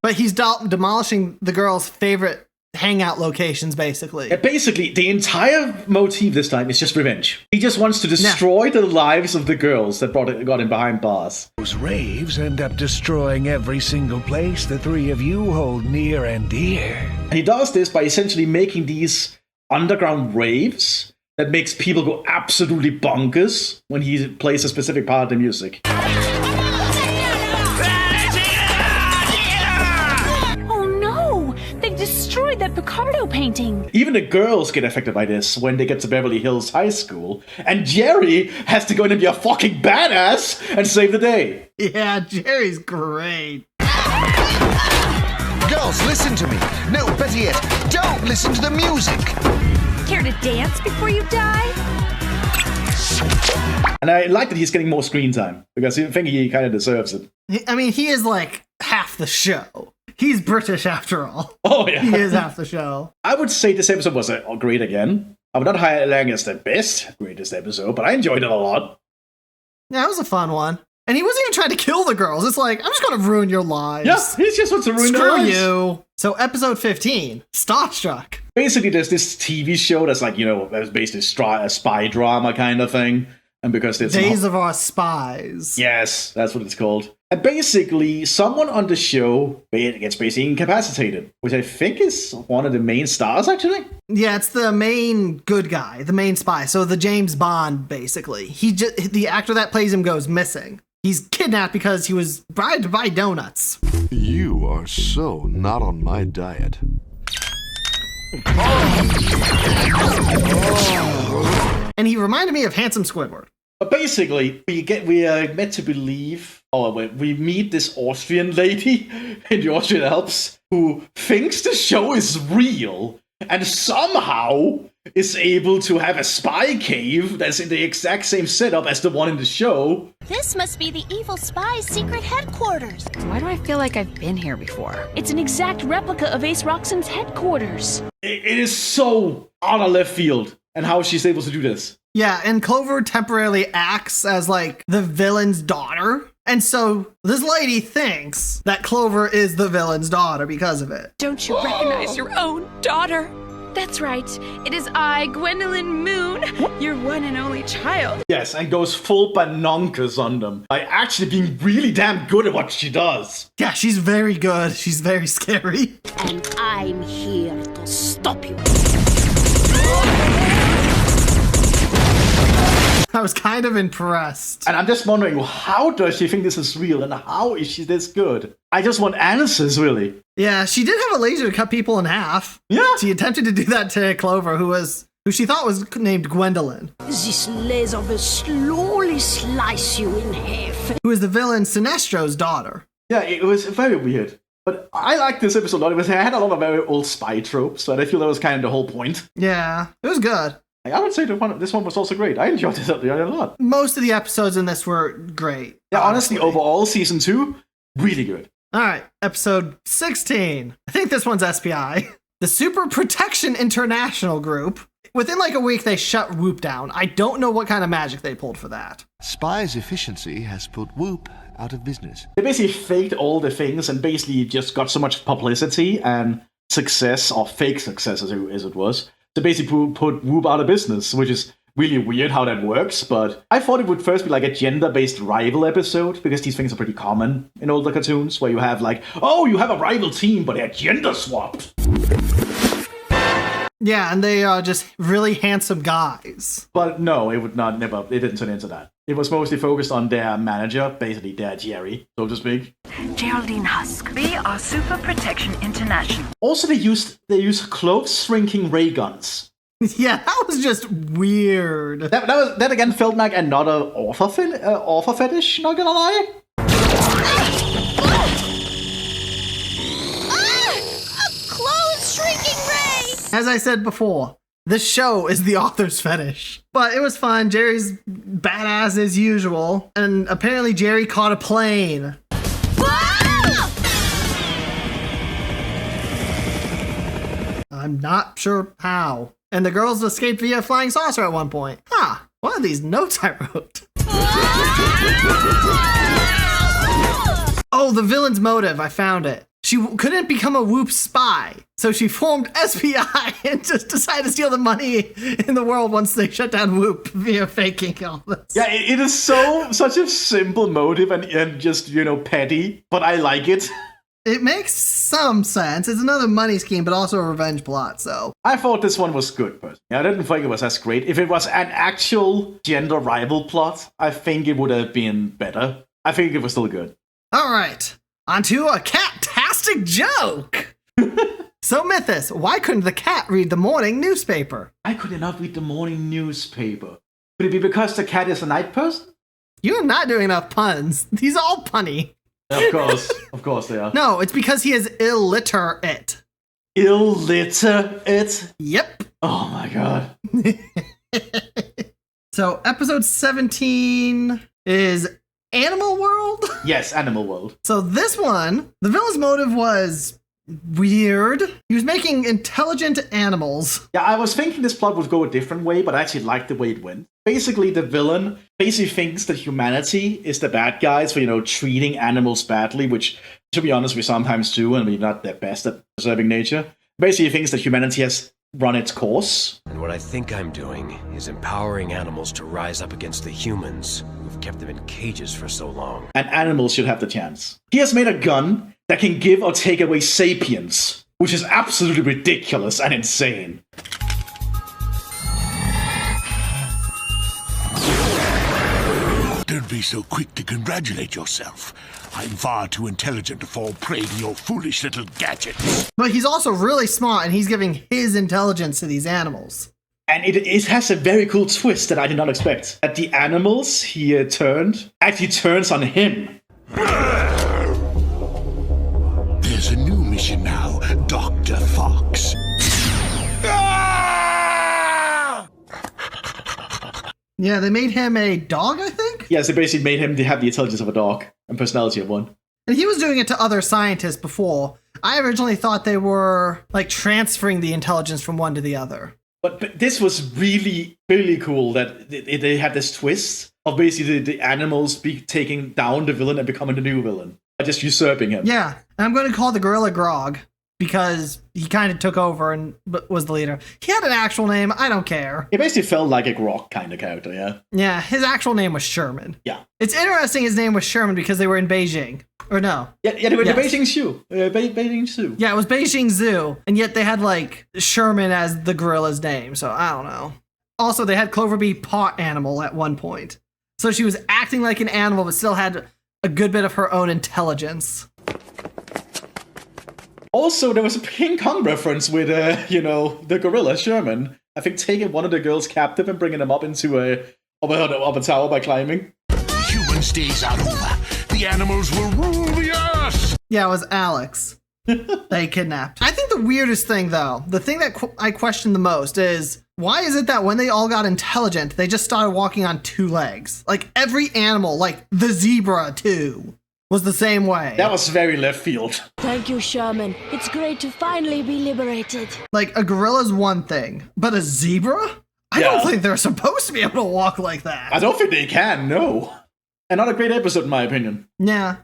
But he's demolishing the girl's favorite hangout locations, basically. Basically, the entire motif this time is just revenge. He just wants to destroy the lives of the girls that got him behind bars. Those raves end up destroying every single place the three of you hold near and dear. And he does this by essentially making these underground raves that makes people go absolutely bonkers when he plays a specific part of the music. Destroyed that Picardo painting. Even the girls get affected by this when they get to Beverly Hills High School, and Jerry has to go in and be a fucking badass and save the day. Yeah, Jerry's great. Girls, listen to me. No, better yet, don't listen to the music. Care to dance before you die? And I like that he's getting more screen time, because I think he kind of deserves it. I mean, he is like half the show. He's British after all. Oh, yeah. He is half the show. I would say this episode was great again. I would not highlight it as the greatest episode, but I enjoyed it a lot. Yeah, it was a fun one. And he wasn't even trying to kill the girls. It's like, I'm just going to ruin your lives. Yeah, he just wants to ruin their lives. Screw you. So episode 15, Starstruck. Basically, there's this TV show that's like, that's basically a spy drama kind of thing. And because there's Days of Our Spies. Yes, that's what it's called. And basically, someone on the show gets basically incapacitated, which I think is one of the main stars, actually. Yeah, it's the main good guy, the main spy. So the James Bond, basically. The actor that plays him goes missing. He's kidnapped because he was bribed to buy donuts. You are so not on my diet. And he reminded me of Handsome Squidward. But basically, we are meant to believe, we meet this Austrian lady in the Austrian Alps who thinks the show is real and somehow is able to have a spy cave that's in the exact same setup as the one in the show. This must be the evil spy's secret headquarters. Why do I feel like I've been here before? It's an exact replica of Ace Roxon's headquarters. It is so out of left field. and how she's able to do this. Yeah, and Clover temporarily acts as like the villain's daughter. And so this lady thinks that Clover is the villain's daughter because of it. Don't you recognize your own daughter? That's right. It is I, Gwendolyn Moon, your one and only child. Yes, and goes full bananas on them by actually being really damn good at what she does. Yeah, she's very good. She's very scary. And I'm here to stop you. I was kind of impressed. And I'm just wondering, how does she think this is real and how is she this good? I just want answers, really. Yeah, she did have a laser to cut people in half. Yeah. She attempted to do that to Clover, who she thought was named Gwendolyn. This laser will slowly slice you in half. Who is the villain Sinestro's daughter. Yeah, it was very weird. But I like this episode a lot. It had a lot of very old spy tropes, so I feel that was kind of the whole point. Yeah, it was good. I would say this one was also great. I enjoyed it a lot. Most of the episodes in this were great. Yeah, honestly, overall, season 2, really good. All right, episode 16. I think this one's S.P.I. The Super Protection International Group. Within like a week, they shut W.O.W down. I don't know what kind of magic they pulled for that. S.P.I.'s efficiency has put W.O.W out of business. They basically faked all the things and basically just got so much publicity and success, or fake success as it was, to basically put W.O.W out of business, which is really weird how that works. But I thought it would first be like a gender-based rival episode, because these things are pretty common in older cartoons, where you have like, oh, you have a rival team, but they're gender swapped. Yeah, and they are just really handsome guys. But no, it didn't turn into that. It was mostly focused on their manager, basically their Jerry, so to speak. Geraldine Husk. We are Super Protection International. Also, they use clothes-shrinking ray guns. Yeah, that was just weird. That again felt like another author fetish, not gonna lie. A clothes-shrinking ray! As I said before, this show is the author's fetish. But it was fun. Jerry's badass as usual. And apparently Jerry caught a plane. I'm not sure how. And the girls escaped via flying saucer at one point. Huh. What are these notes I wrote? Oh, the villain's motive. I found it. She couldn't become a W.O.W spy, so she formed S.P.I. and just decided to steal the money in the world once they shut down W.O.W via faking all this. Yeah, it is such a simple motive and just, petty, but I like it. It makes some sense. It's another money scheme, but also a revenge plot, so. I thought this one was good, but I didn't think it was as great. If it was an actual gender rival plot, I think it would have been better. I think it was still good. All right. On to a cat-tastic joke. So, Mthis, why couldn't the cat read the morning newspaper? Why could it not read the morning newspaper? Could it be because the cat is a night person? You're not doing enough puns. These are all punny. Of course they are. No, it's because he is illiterate. Illiterate? Yep. Oh my god. So, episode 17 is Animal World? Yes, Animal World. So this one, the villain's motive was weird. He was making intelligent animals. Yeah, I was thinking this plot would go a different way, but I actually liked the way it went. Basically, the villain thinks that humanity is the bad guys for, treating animals badly, which, to be honest, we sometimes do, and we're not the best at preserving nature. Basically, he thinks that humanity has run its course. And what I think I'm doing is empowering animals to rise up against the humans who've kept them in cages for so long. And animals should have the chance. He has made a gun that can give or take away sapience, which is absolutely ridiculous and insane. Don't be so quick to congratulate yourself. I'm far too intelligent to fall prey to your foolish little gadgets. But he's also really smart, and he's giving his intelligence to these animals. And it has a very cool twist that I did not expect. That the animals he actually turns on him. There's a new mission now, Dr. Fox. Yeah, they made him a dog, I think? Yes, they basically made him to have the intelligence of a dog and personality of one. And he was doing it to other scientists before. I originally thought they were, transferring the intelligence from one to the other. But this was really, really cool that they had this twist of basically the animals taking down the villain and becoming the new villain. By just usurping him. Yeah, and I'm going to call the gorilla Grog because he kind of took over and was the leader. He had an actual name. I don't care. He basically felt like a Grog kind of character, yeah? Yeah, his actual name was Sherman. Yeah. It's interesting his name was Sherman because they were in Beijing. Or no. Yeah, they were in the Beijing Zoo. Beijing Zoo. Yeah, it was Beijing Zoo, and yet they had, like, Sherman as the gorilla's name, so I don't know. Also, they had Clover be part animal at one point. So she was acting like an animal, but still had a good bit of her own intelligence. Also, there was a King Kong reference with, the gorilla, Sherman. I think taking one of the girls captive and bringing them up into up a tower by climbing. Humans' days are over. The animals will rule the earth! Yeah, it was Alex. They kidnapped. I think the weirdest thing, though, the thing that I question the most is, why is it that when they all got intelligent, they just started walking on two legs? Like, every animal, like the zebra, too, was the same way. That was very left field. Thank you, Sherman. It's great to finally be liberated. Like, a gorilla's one thing, but a zebra? I don't think they're supposed to be able to walk like that. I don't think they can, no. Another great episode, in my opinion. Yeah.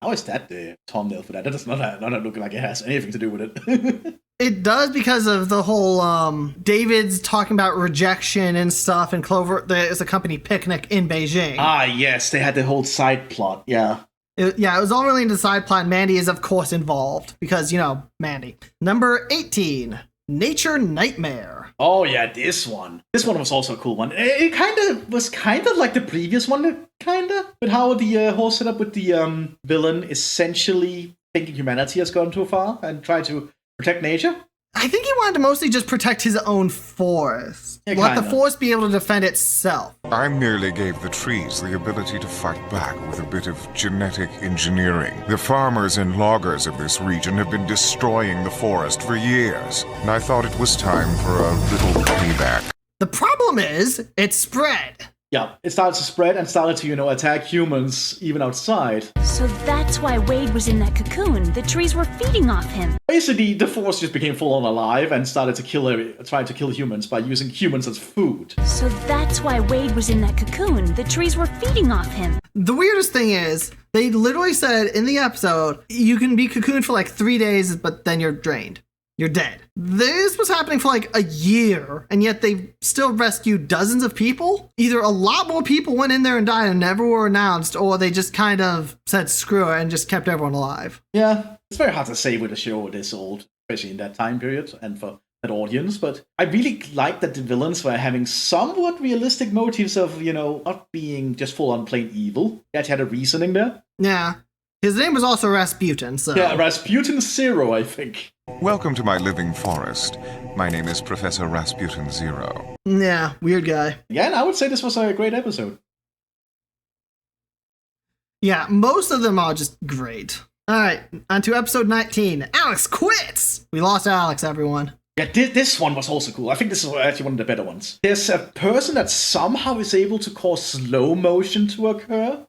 How is that the thumbnail for that? That does not look like it has anything to do with it. It does because of the whole David's talking about rejection and stuff, and Clover, there's a company picnic in Beijing. Ah, yes, they had the whole side plot, yeah. It was all really into the side plot. Mandy is, of course, involved because, Mandy. Number 18, Nature Nightmare. Oh, yeah, this one. This one was also a cool one. It was kind of like the previous one, with how the whole setup with the villain essentially thinking humanity has gone too far and try to protect nature. I think he wanted to mostly just protect his own forest. Yeah, let the forest be able to defend itself. I merely gave the trees the ability to fight back with a bit of genetic engineering. The farmers and loggers of this region have been destroying the forest for years, and I thought it was time for a little payback. The problem is, it spread. Yeah, it started to spread and started to, attack humans even outside. So that's why Wade was in that cocoon. The trees were feeding off him. Basically, the force just became full on alive and started to try to kill humans by using humans as food. So that's why Wade was in that cocoon. The trees were feeding off him. The weirdest thing is, they literally said in the episode, you can be cocooned for like 3 days, but then you're drained. You're dead. This was happening for like a year, and yet they still rescued dozens of people. Either a lot more people went in there and died and never were announced, or they just kind of said screw it and just kept everyone alive. Yeah, it's very hard to say with a show this old, especially in that time period and for that audience, but I really like that the villains were having somewhat realistic motives of, not being just full-on plain evil. They actually had a reasoning there. Yeah. His name was also Rasputin, so... Yeah, Rasputin Zero, I think. Welcome to my living forest. My name is Professor Rasputin Zero. Yeah, weird guy. Yeah, and I would say this was a great episode. Yeah, most of them are just great. Alright, on to episode 19. Alex quits! We lost Alex, everyone. Yeah, this one was also cool. I think this is actually one of the better ones. There's a person that somehow is able to cause slow motion to occur.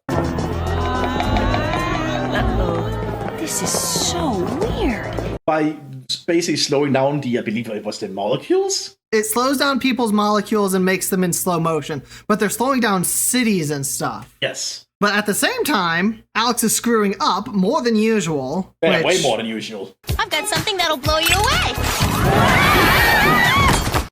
This is so weird. By basically slowing down I believe it was the molecules? It slows down people's molecules and makes them in slow motion, but they're slowing down cities and stuff. Yes. But at the same time, Alex is screwing up more than usual. Yeah, way more than usual. I've got something that'll blow you away.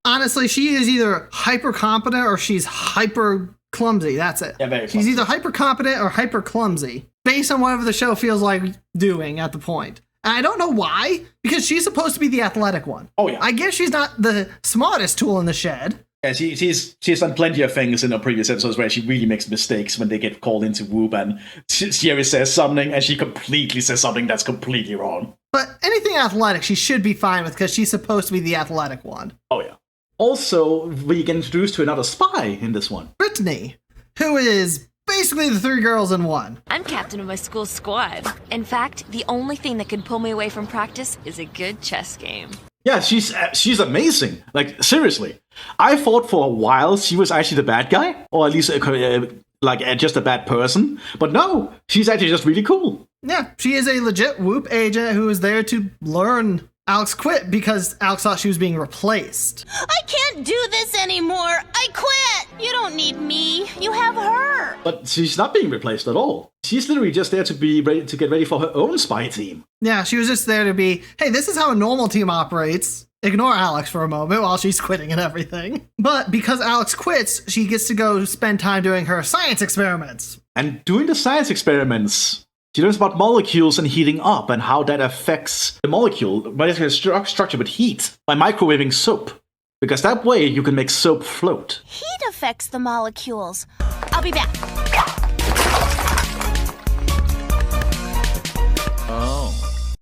Honestly, she is either hyper competent or she's hyper clumsy. That's it. Yeah, very clumsy. She's either hyper competent or hyper clumsy, based on whatever the show feels like doing at the point. And I don't know why, because she's supposed to be the athletic one. Oh, yeah. I guess she's not the smartest tool in the shed. Yeah, she's done plenty of things in her previous episodes where she really makes mistakes when they get called into W.O.W, and Sherry says something and she completely says something that's completely wrong. But anything athletic, she should be fine with because she's supposed to be the athletic one. Oh, yeah. Also, we get introduced to another spy in this one. Brittany, who is basically the three girls in one. I'm captain of my school's squad. In fact, the only thing that can pull me away from practice is a good chess game. Yeah, she's amazing. Like, seriously. I thought for a while she was actually the bad guy, or at least just a bad person. But no, she's actually just really cool. Yeah, she is a legit W.O.W agent who is there to learn Alex quit because Alex thought she was being replaced. I can't do this anymore. I quit. You don't need me. You have her. But she's not being replaced at all. She's literally just there to be ready to get ready for her own spy team. Yeah, she was just there to be, hey, this is how a normal team operates. Ignore Alex for a moment while she's quitting and everything. But because Alex quits, she gets to go spend time doing her science experiments. And doing the science experiments, she learns about molecules and heating up and how that affects the molecular structure with heat by microwaving soap. Because that way you can make soap float. Heat affects the molecules. I'll be back. Oh.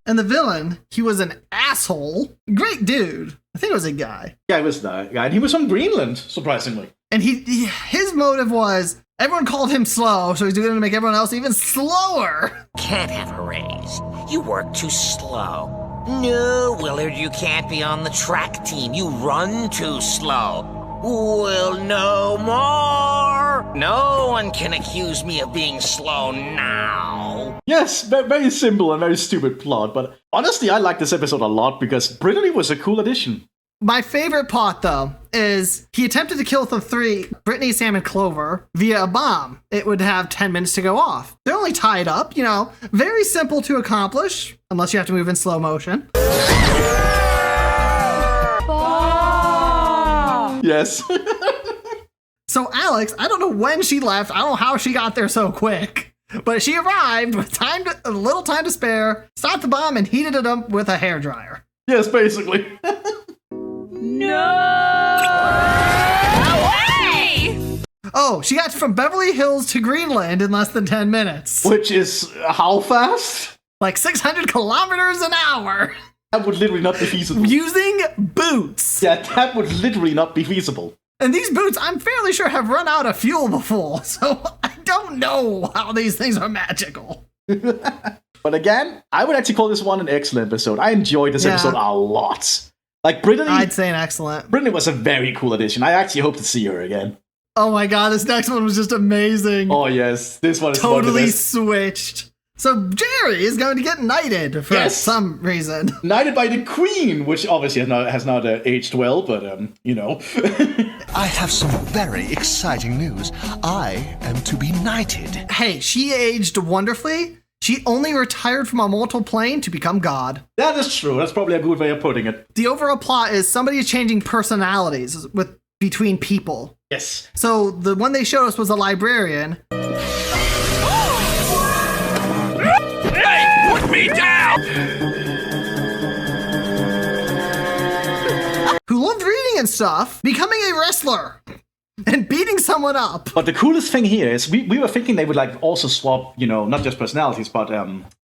And the villain, he was an asshole. Great dude. I think it was a guy. Yeah, it was that guy. And he was from Greenland, surprisingly. And his motive was, everyone called him slow, so he's going to make everyone else even slower. Can't have a raise. You work too slow. No, Willard, you can't be on the track team. You run too slow. Well, no more. No one can accuse me of being slow now. Yes, very simple and very stupid plot, but honestly, I like this episode a lot because Brittany was a cool addition. My favorite part, though, is he attempted to kill the three, Brittany, Sam, and Clover, via a bomb. It would have 10 minutes to go off. They're only tied up, very simple to accomplish, unless you have to move in slow motion. Yes. So Alex, I don't know when she left. I don't know how she got there so quick. But she arrived with a little time to spare, stopped the bomb, and heated it up with a hairdryer. Yes, basically. No way! Oh, she got from Beverly Hills to Greenland in less than 10 minutes. Which is how fast? Like 600 kilometers an hour. That would literally not be feasible. Using boots. Yeah, that would literally not be feasible. And these boots, I'm fairly sure, have run out of fuel before, so I don't know how these things are magical. But again, I would actually call this one an excellent episode. I enjoyed this episode a lot. Like, Brittany... I'd say an excellent. Brittany was a very cool addition. I actually hope to see her again. Oh my god, this next one was just amazing. Oh yes, this one is totally switched. So Jerry is going to get knighted for some reason. Knighted by the Queen, which obviously has not aged well, but, I have some very exciting news. I am to be knighted. Hey, she aged wonderfully. She only retired from a mortal plane to become God. That is true. That's probably a good way of putting it. The overall plot is somebody is changing personalities between people. Yes. So the one they showed us was a librarian. Hey, put me down! Who loved reading and stuff, becoming a wrestler and beating someone up. But the coolest thing here is we were thinking they would also swap, not just personalities, but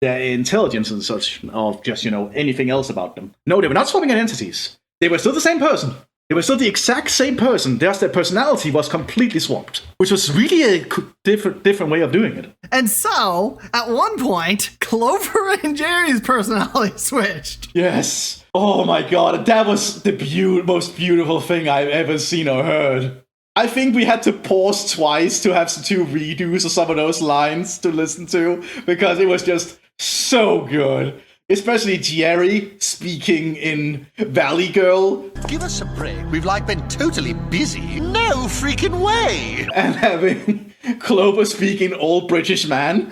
their intelligence and such, or just, anything else about them. No, they were not swapping identities. They were still the same person. They were still the exact same person, just their personality was completely swapped, which was really a different way of doing it. And so, at one point, Clover and Jerry's personality switched. Yes. Oh my god, that was the most beautiful thing I've ever seen or heard. I think we had to pause twice to have two redos of some of those lines to listen to, because it was just so good. Especially Jerry speaking in Valley Girl. Give us a break. We've been totally busy. No freaking way. And having Clover speaking Old British Man.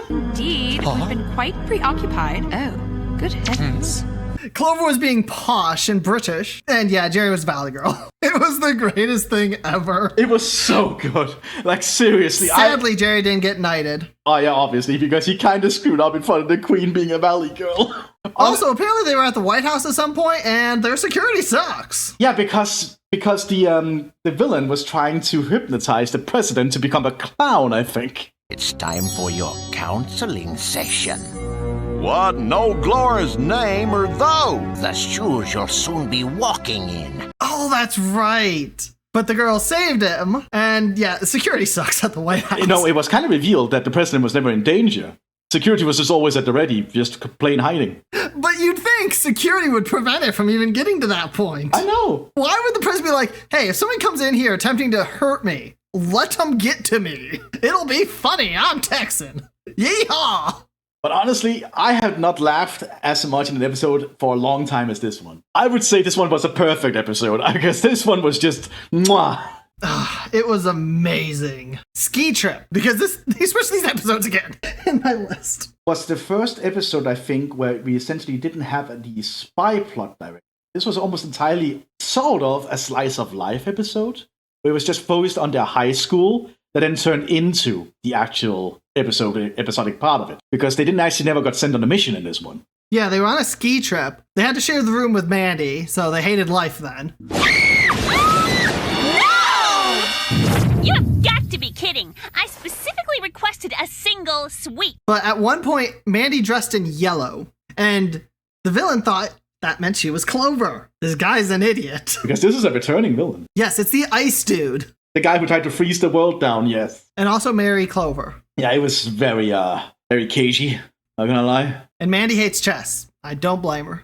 Indeed, we've been quite preoccupied. Oh, good heavens. Clover was being posh and British, and yeah, Jerry was Valley Girl. It was the greatest thing ever. It was so good. Like, seriously. Sadly, Jerry didn't get knighted. Oh yeah, obviously, because he kind of screwed up in front of the Queen being a Valley Girl. Also, apparently they were at the White House at some point, and their security sucks. Yeah, because the villain was trying to hypnotize the president to become a clown, I think. It's time for your counseling session. What Noglora's name are those? The shoes you'll soon be walking in. Oh, that's right. But the girl saved him, and yeah, security sucks at the White House. It was kind of revealed that the president was never in danger. Security was just always at the ready, just plain hiding. But you'd think security would prevent it from even getting to that point. I know. Why would the president be like, hey, if someone comes in here attempting to hurt me, let them get to me. It'll be funny. I'm Texan. Yeehaw. But honestly, I have not laughed as much in an episode for a long time as this one. I would say this one was a perfect episode. I guess this one was just mwah. It was amazing. Ski trip, because they switched these episodes again in my list. Was the first episode, I think, where we essentially didn't have the spy plot directly. This was almost entirely sort of a slice of life episode, where it was just focused on their high school that then turned into the actual episodic part of it. Because they never got sent on a mission in this one. Yeah, they were on a ski trip. They had to share the room with Mandy, so they hated life then. You've got to be kidding. I specifically requested a single suite. But at one point, Mandy dressed in yellow, and the villain thought that meant she was Clover. This guy's an idiot. Because this is a returning villain. Yes, it's the ice dude. The guy who tried to freeze the world down, yes. And also marry Clover. Yeah, it was very cagey, not gonna lie. And Mandy hates chess. I don't blame her.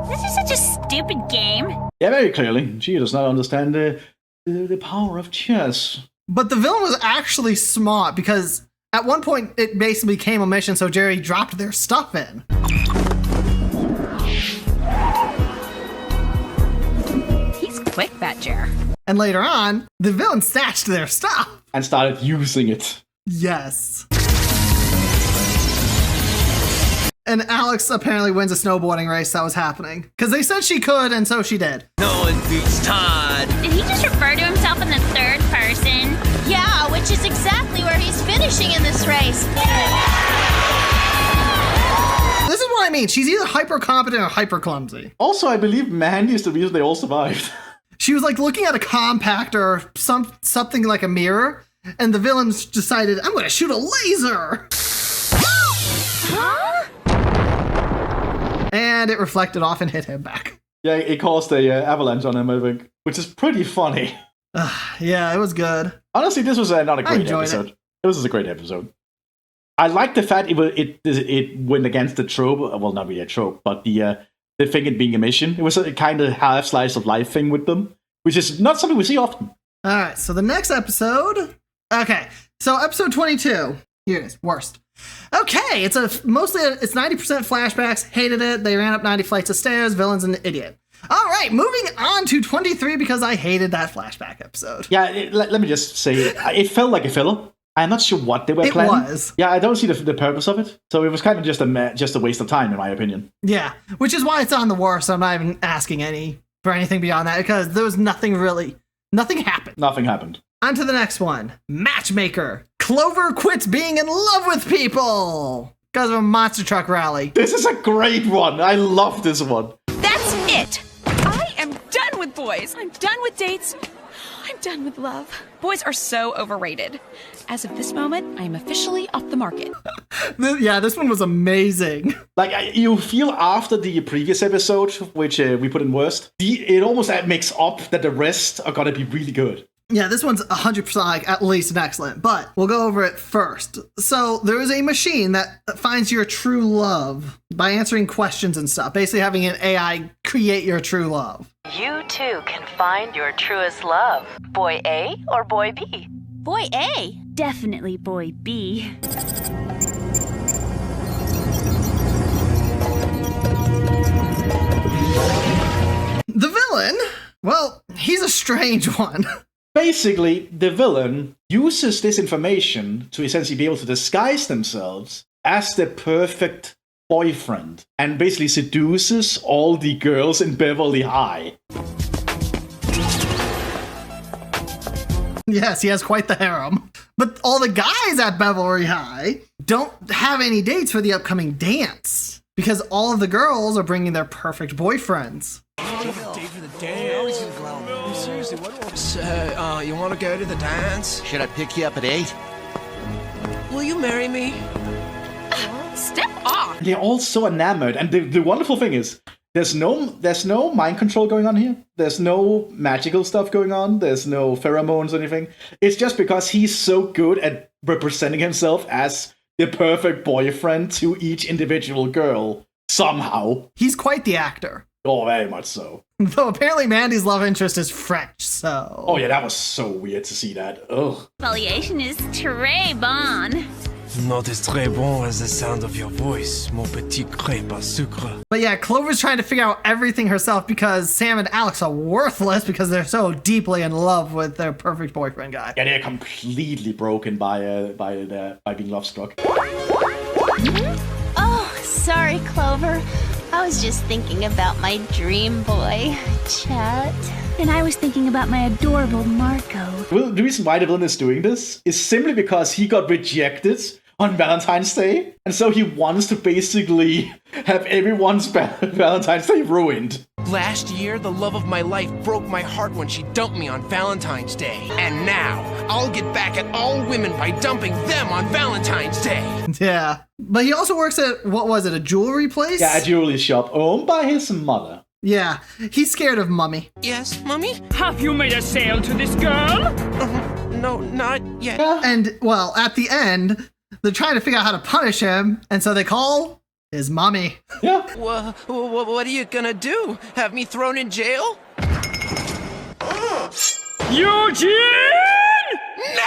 This is such a stupid game. Yeah, very clearly. She does not understand the power of chess. But the villain was actually smart, because at one point it basically became a mission, so Jerry dropped their stuff in. He's quick, that Jer. And later on, the villain snatched their stuff. And started using it. Yes. And Alex apparently wins a snowboarding race that was happening. Because they said she could, and so she did. No one beats Todd. Did he just refer to himself in the third person? Yeah, which is exactly where he's finishing in this race. This is what I mean. She's either hyper competent or hyper clumsy. Also, I believe Mandy is the reason they all survived. She was like looking at a compactor or something like a mirror, and the villains decided, I'm going to shoot a laser. Huh? And it reflected off and hit him back. Yeah, it caused a avalanche on him, I think, which is pretty funny. Yeah, it was good. Honestly, this was not a great episode. This was a great episode. I like the fact it went against the trope. Well, not really a trope, but the thing it being a mission. It was a kind of half slice of life thing with them, which is not something we see often. All right, so the next episode. Okay, so episode 22. Here it is. Worst. Okay, it's 90% flashbacks. Hated it. They ran up 90 flights of stairs. Villain's an idiot. All right, moving on to 23 because I hated that flashback episode. Yeah, let me just say, it felt like a filler. I'm not sure what they were planning. It was. Yeah, I don't see the purpose of it. So it was kind of just a waste of time, in my opinion. Yeah, which is why it's on the worst. I'm not even asking for anything beyond that because there was nothing happened. Nothing happened. On to the next one. Matchmaker. Clover quits being in love with people because of a monster truck rally. This is a great one. I love this one. That's it. I am done with boys. I'm done with dates. I'm done with love. Boys are so overrated. As of this moment, I am officially off the market. Yeah, this one was amazing. Like, you feel after the previous episode, which we put in worst, it almost makes up that the rest are gonna be really good. Yeah, this one's 100% like at least an excellent, but we'll go over it first. So there is a machine that finds your true love by answering questions and stuff, basically having an AI create your true love. You too can find your truest love. Boy A or boy B? Boy A. Definitely boy B. The villain? Well, he's a strange one. Basically, the villain uses this information to essentially be able to disguise themselves as the perfect boyfriend and basically seduces all the girls in Beverly High. Yes, he has quite the harem. But all the guys at Beverly High don't have any dates for the upcoming dance because all of the girls are bringing their perfect boyfriends. Date for the dance. Seriously, what? So, you want to go to the dance? Should I pick you up at 8? Will you marry me? Step off. They're all so enamored, and the wonderful thing is, there's no mind control going on here. There's no magical stuff going on. There's no pheromones or anything. It's just because he's so good at representing himself as the perfect boyfriend to each individual girl somehow. He's quite the actor. Oh, very much so. Though apparently Mandy's love interest is French, so... Oh yeah, that was so weird to see that. Ugh. Foliation is très bon. Not as très bon as the sound of your voice, mon petit crêpe à sucre. But yeah, Clover's trying to figure out everything herself because Sam and Alex are worthless because they're so deeply in love with their perfect boyfriend guy. Yeah, they're completely broken by being love struck. Oh, sorry, Clover. I was just thinking about my dream boy, Chet. And I was thinking about my adorable Marco. Well, the reason why the villain is doing this is simply because he got rejected on Valentine's Day, and so he wants to basically have everyone's Valentine's Day ruined. Last year, the love of my life broke my heart when she dumped me on Valentine's Day. And now, I'll get back at all women by dumping them on Valentine's Day. Yeah. But he also works at, what was it, a jewelry place? Yeah, a jewelry shop owned by his mother. Yeah, he's scared of Mummy. Yes, Mummy? Have you made a sale to this girl? No, not yet. And, well, at the end, they're trying to figure out how to punish him, and so they call his mommy. Yeah. What are you gonna do? Have me thrown in jail? Eugene! No!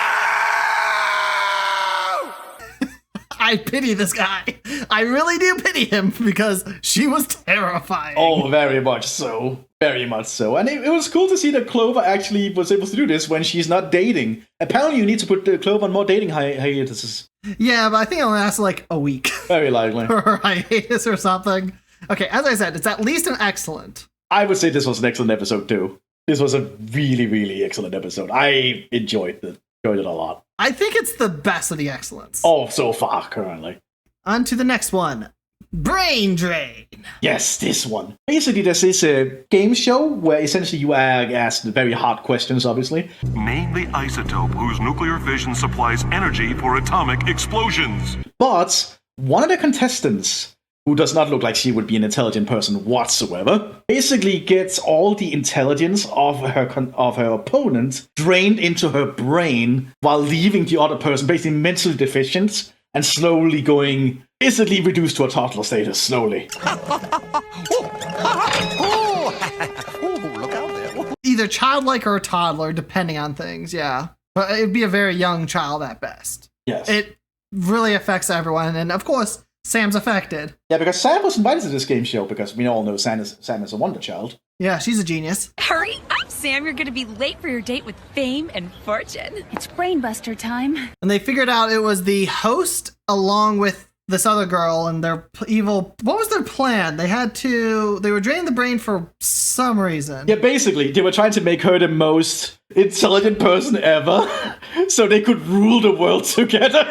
I pity this guy. I really do pity him because she was terrifying. Oh, very much so. Very much so. And it was cool to see that Clover actually was able to do this when she's not dating. Apparently you need to put Clover on more dating hiatuses. Yeah, but I think it only lasted like a week. Very likely. Or hiatus or something. Okay, as I said, it's at least an excellent. I would say this was an excellent episode too. This was a really, really excellent episode. I enjoyed it a lot. I think it's the best of the excellents. Oh, so far, currently. On to the next one. Brain Drain. Yes, this one. Basically, this is a game show where essentially you are asked very hard questions, obviously. Name the isotope whose nuclear fission supplies energy for atomic explosions. But one of the contestants, who does not look like she would be an intelligent person whatsoever, basically gets all the intelligence of her opponent drained into her brain while leaving the other person basically mentally deficient and slowly going, basically reduced to a toddler status, slowly. Look out there. Either childlike or a toddler, depending on things, yeah. But it'd be a very young child at best. Yes. It really affects everyone, and of course, Sam's affected. Yeah, because Sam was invited to this game show because we all know Sam is a wonder child. Yeah, she's a genius. Hurry up, Sam. You're going to be late for your date with fame and fortune. It's brainbuster time. And they figured out it was the host along with this other girl and their evil... What was their plan? They were draining the brain for some reason. Yeah, basically, they were trying to make her the most intelligent person ever so they could rule the world together.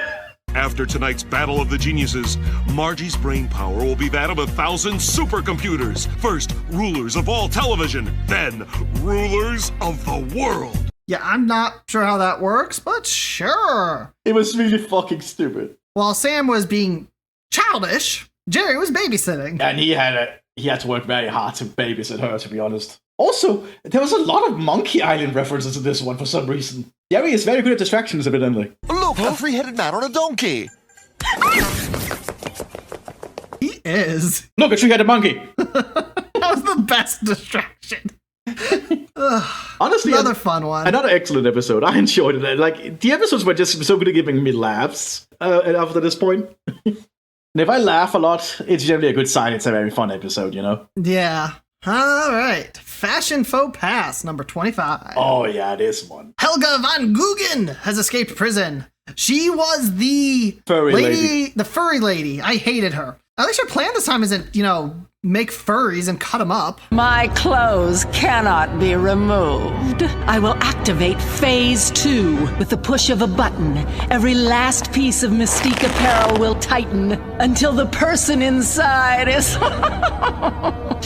After tonight's Battle of the Geniuses, Margie's brain power will be that of 1,000 supercomputers. First, rulers of all television, then rulers of the world. Yeah, I'm not sure how that works, but sure. It was really fucking stupid. While Sam was being childish, Jerry was babysitting. And he had to work very hard to babysit her, to be honest. Also, there was a lot of Monkey Island references to this one for some reason. Jerry is very good at distractions, evidently. Look, a three-headed man on a donkey. He is. Look, a three-headed monkey. That was the best distraction. Honestly, another fun one. Another excellent episode. I enjoyed it. Like, the episodes were just so good at giving me laughs after this point. And if I laugh a lot, it's generally a good sign it's a very fun episode, you know? Yeah. All right. Fashion Faux Pass, number 25. Oh, yeah, this one. Helga von Guggen has escaped prison. She was the furry lady. The furry lady. I hated her. At least her plan this time isn't, make furries and cut them up. My clothes cannot be removed. I will activate Phase 2 with the push of a button. Every last piece of Mystique apparel will tighten until the person inside is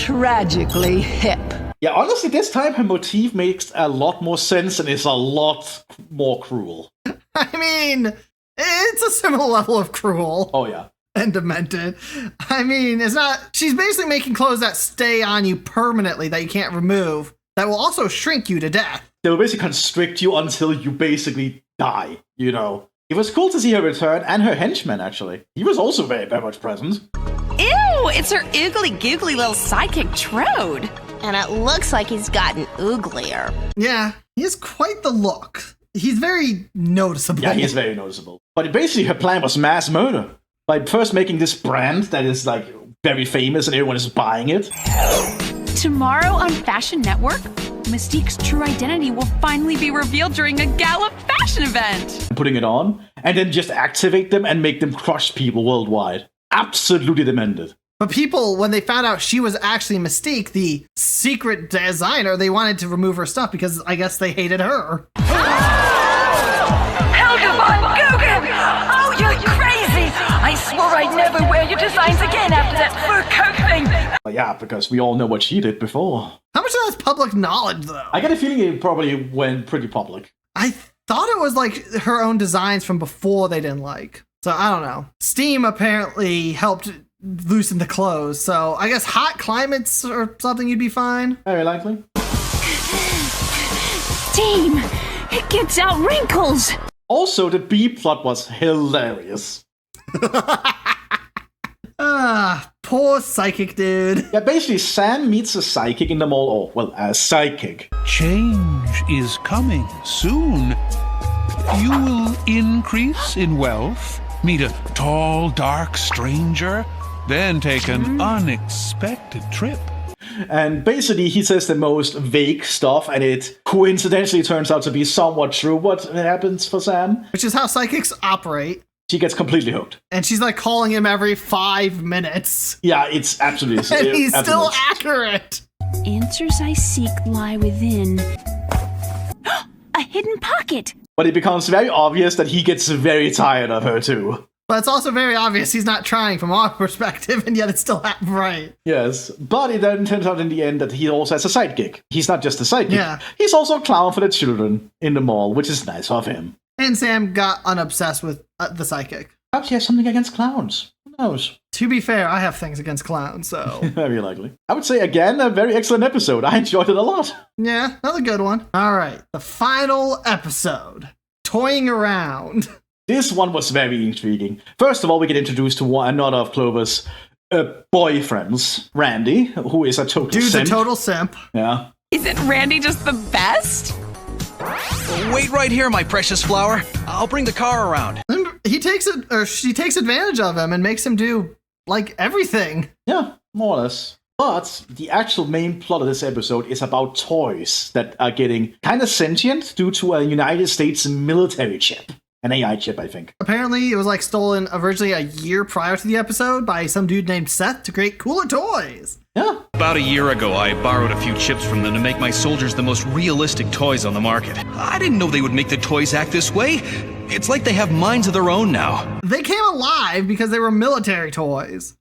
tragically hip. Yeah, honestly, this time her motif makes a lot more sense and is a lot more cruel. I mean, it's a similar level of cruel. Oh, yeah. And demented. I mean, it's not... She's basically making clothes that stay on you permanently that you can't remove, that will also shrink you to death. They will basically constrict you until you basically die, you know. It was cool to see her return, and her henchman, actually. He was also very, very much present. Ew, it's her oogly googly little sidekick Trode. And it looks like he's gotten ooglier. Yeah, he has quite the look. he's very noticeable. Yeah, he's very noticeable. But basically her plan was mass murder. By first making this brand that is like very famous and everyone is buying it. Tomorrow on Fashion Network, Mystique's true identity will finally be revealed during a gala fashion event. Putting it on, and then just activate them and make them crush people worldwide. Absolutely demented. But people, when they found out she was actually Mystique, the secret designer, they wanted to remove her stuff because I guess they hated her. Helga von Guggen! Oh, you're crazy! I swore I'd never wear your designs again after that fur coat thing. Yeah, because we all know what she did before. How much of that's public knowledge, though? I get a feeling it probably went pretty public. I thought it was like her own designs from before they didn't like. So I don't know. Steam apparently helped loosen the clothes, so I guess hot climates or something you'd be fine. Very likely. Steam! It gets out wrinkles! Also, the B plot was hilarious. Poor psychic dude. Yeah, basically, Sam meets a psychic in the mall, or, well, a psychic. Change is coming soon. You will increase in wealth, meet a tall, dark stranger, then take an unexpected trip. And basically, he says the most vague stuff, and it coincidentally turns out to be somewhat true what happens for Sam. Which is how psychics operate. She gets completely hooked. And she's like calling him every 5 minutes. Yeah, it's absolutely... and he's still accurate. Answers I seek lie within. A hidden pocket. But it becomes very obvious that he gets very tired of her too. But it's also very obvious he's not trying from our perspective, and yet it's still right. Yes, but it then turns out in the end that he also has a sidekick. He's not just a sidekick. Yeah. He's also a clown for the children in the mall, which is nice of him. And Sam got unobsessed with the psychic. Perhaps he has something against clowns. Who knows? To be fair, I have things against clowns, so... Very likely. I would say, again, a very excellent episode. I enjoyed it a lot. Yeah, another good one. All right, the final episode. Toying around. This one was very intriguing. First of all, we get introduced to another of Clover's boyfriends, Randy, who is a total simp. Dude's a total simp. Yeah. Isn't Randy just the best? Wait right here, my precious flower. I'll bring the car around. And he takes it, or she takes advantage of him and makes him do, like, everything. Yeah, more or less. But the actual main plot of this episode is about toys that are getting kind of sentient due to a United States military chip. An AI chip, I think. Apparently, it was like stolen originally a year prior to the episode by some dude named Seth to create cooler toys. Yeah. About a year ago, I borrowed a few chips from them to make my soldiers the most realistic toys on the market. I didn't know they would make the toys act this way. It's like they have minds of their own now. They came alive because they were military toys.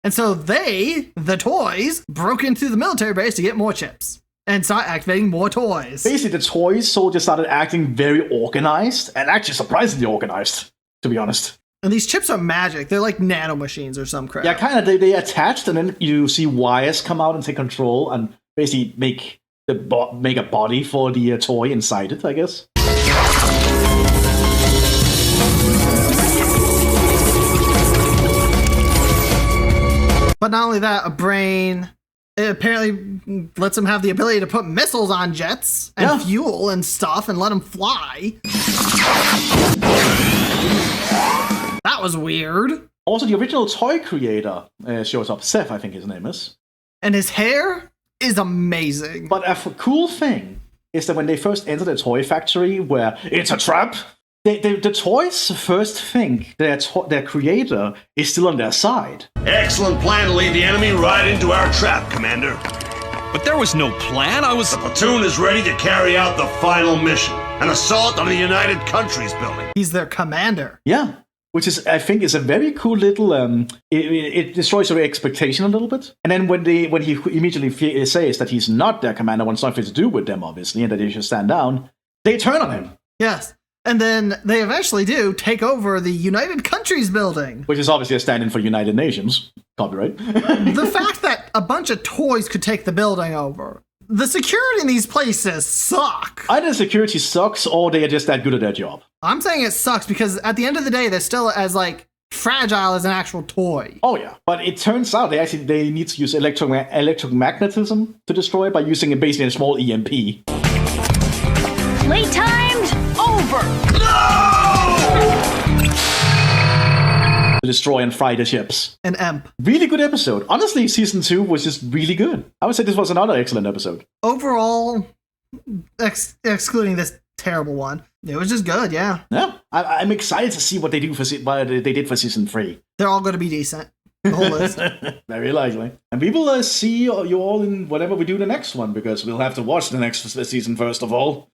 And so they, the toys, broke into the military base to get more chips. And start activating more toys. Basically, the toy soldiers started acting very organized, and actually surprisingly organized, to be honest. And these chips are magic. They're like nanomachines or some crap. Yeah, kind of. They attached, and then you see wires come out and take control, and basically make a body for the toy inside it, I guess. But not only that, a brain... It apparently lets them have the ability to put missiles on jets and fuel and stuff and let them fly. That was weird. Also, the original toy creator shows up. Seth, I think his name is. And his hair is amazing. But a cool thing is that when they first enter the toy factory where it's a trap, the toys first think that their creator is still on their side. Excellent plan to lead the enemy right into our trap, Commander. But there was no plan. The platoon is ready to carry out the final mission, an assault on the United Countries building. He's their commander. Yeah, which is, I think, is a very cool little. It destroys your expectation a little bit. And then when he immediately says that he's not their commander, wants nothing to do with them, obviously, and that they should stand down, they turn on him. Yes. And then they eventually do take over the United Countries building. Which is obviously a stand-in for United Nations. Copyright. The fact that a bunch of toys could take the building over. The security in these places suck. Either security sucks or they are just that good at their job. I'm saying it sucks because at the end of the day, they're still as, like, fragile as an actual toy. Oh, yeah. But it turns out they need to use electromagnetism to destroy it by using basically a small EMP. Playtime's over. destroy and fry the ships. An Emp. Really good episode. Honestly, season 2 was just really good. I would say this was another excellent episode. Overall, excluding this terrible one, it was just good, yeah. Yeah, I'm excited to see what they do what they did for season 3. They're all going to be decent. The whole list. Very likely. And we will see you all in whatever we do the next one, because we'll have to watch the next season first of all.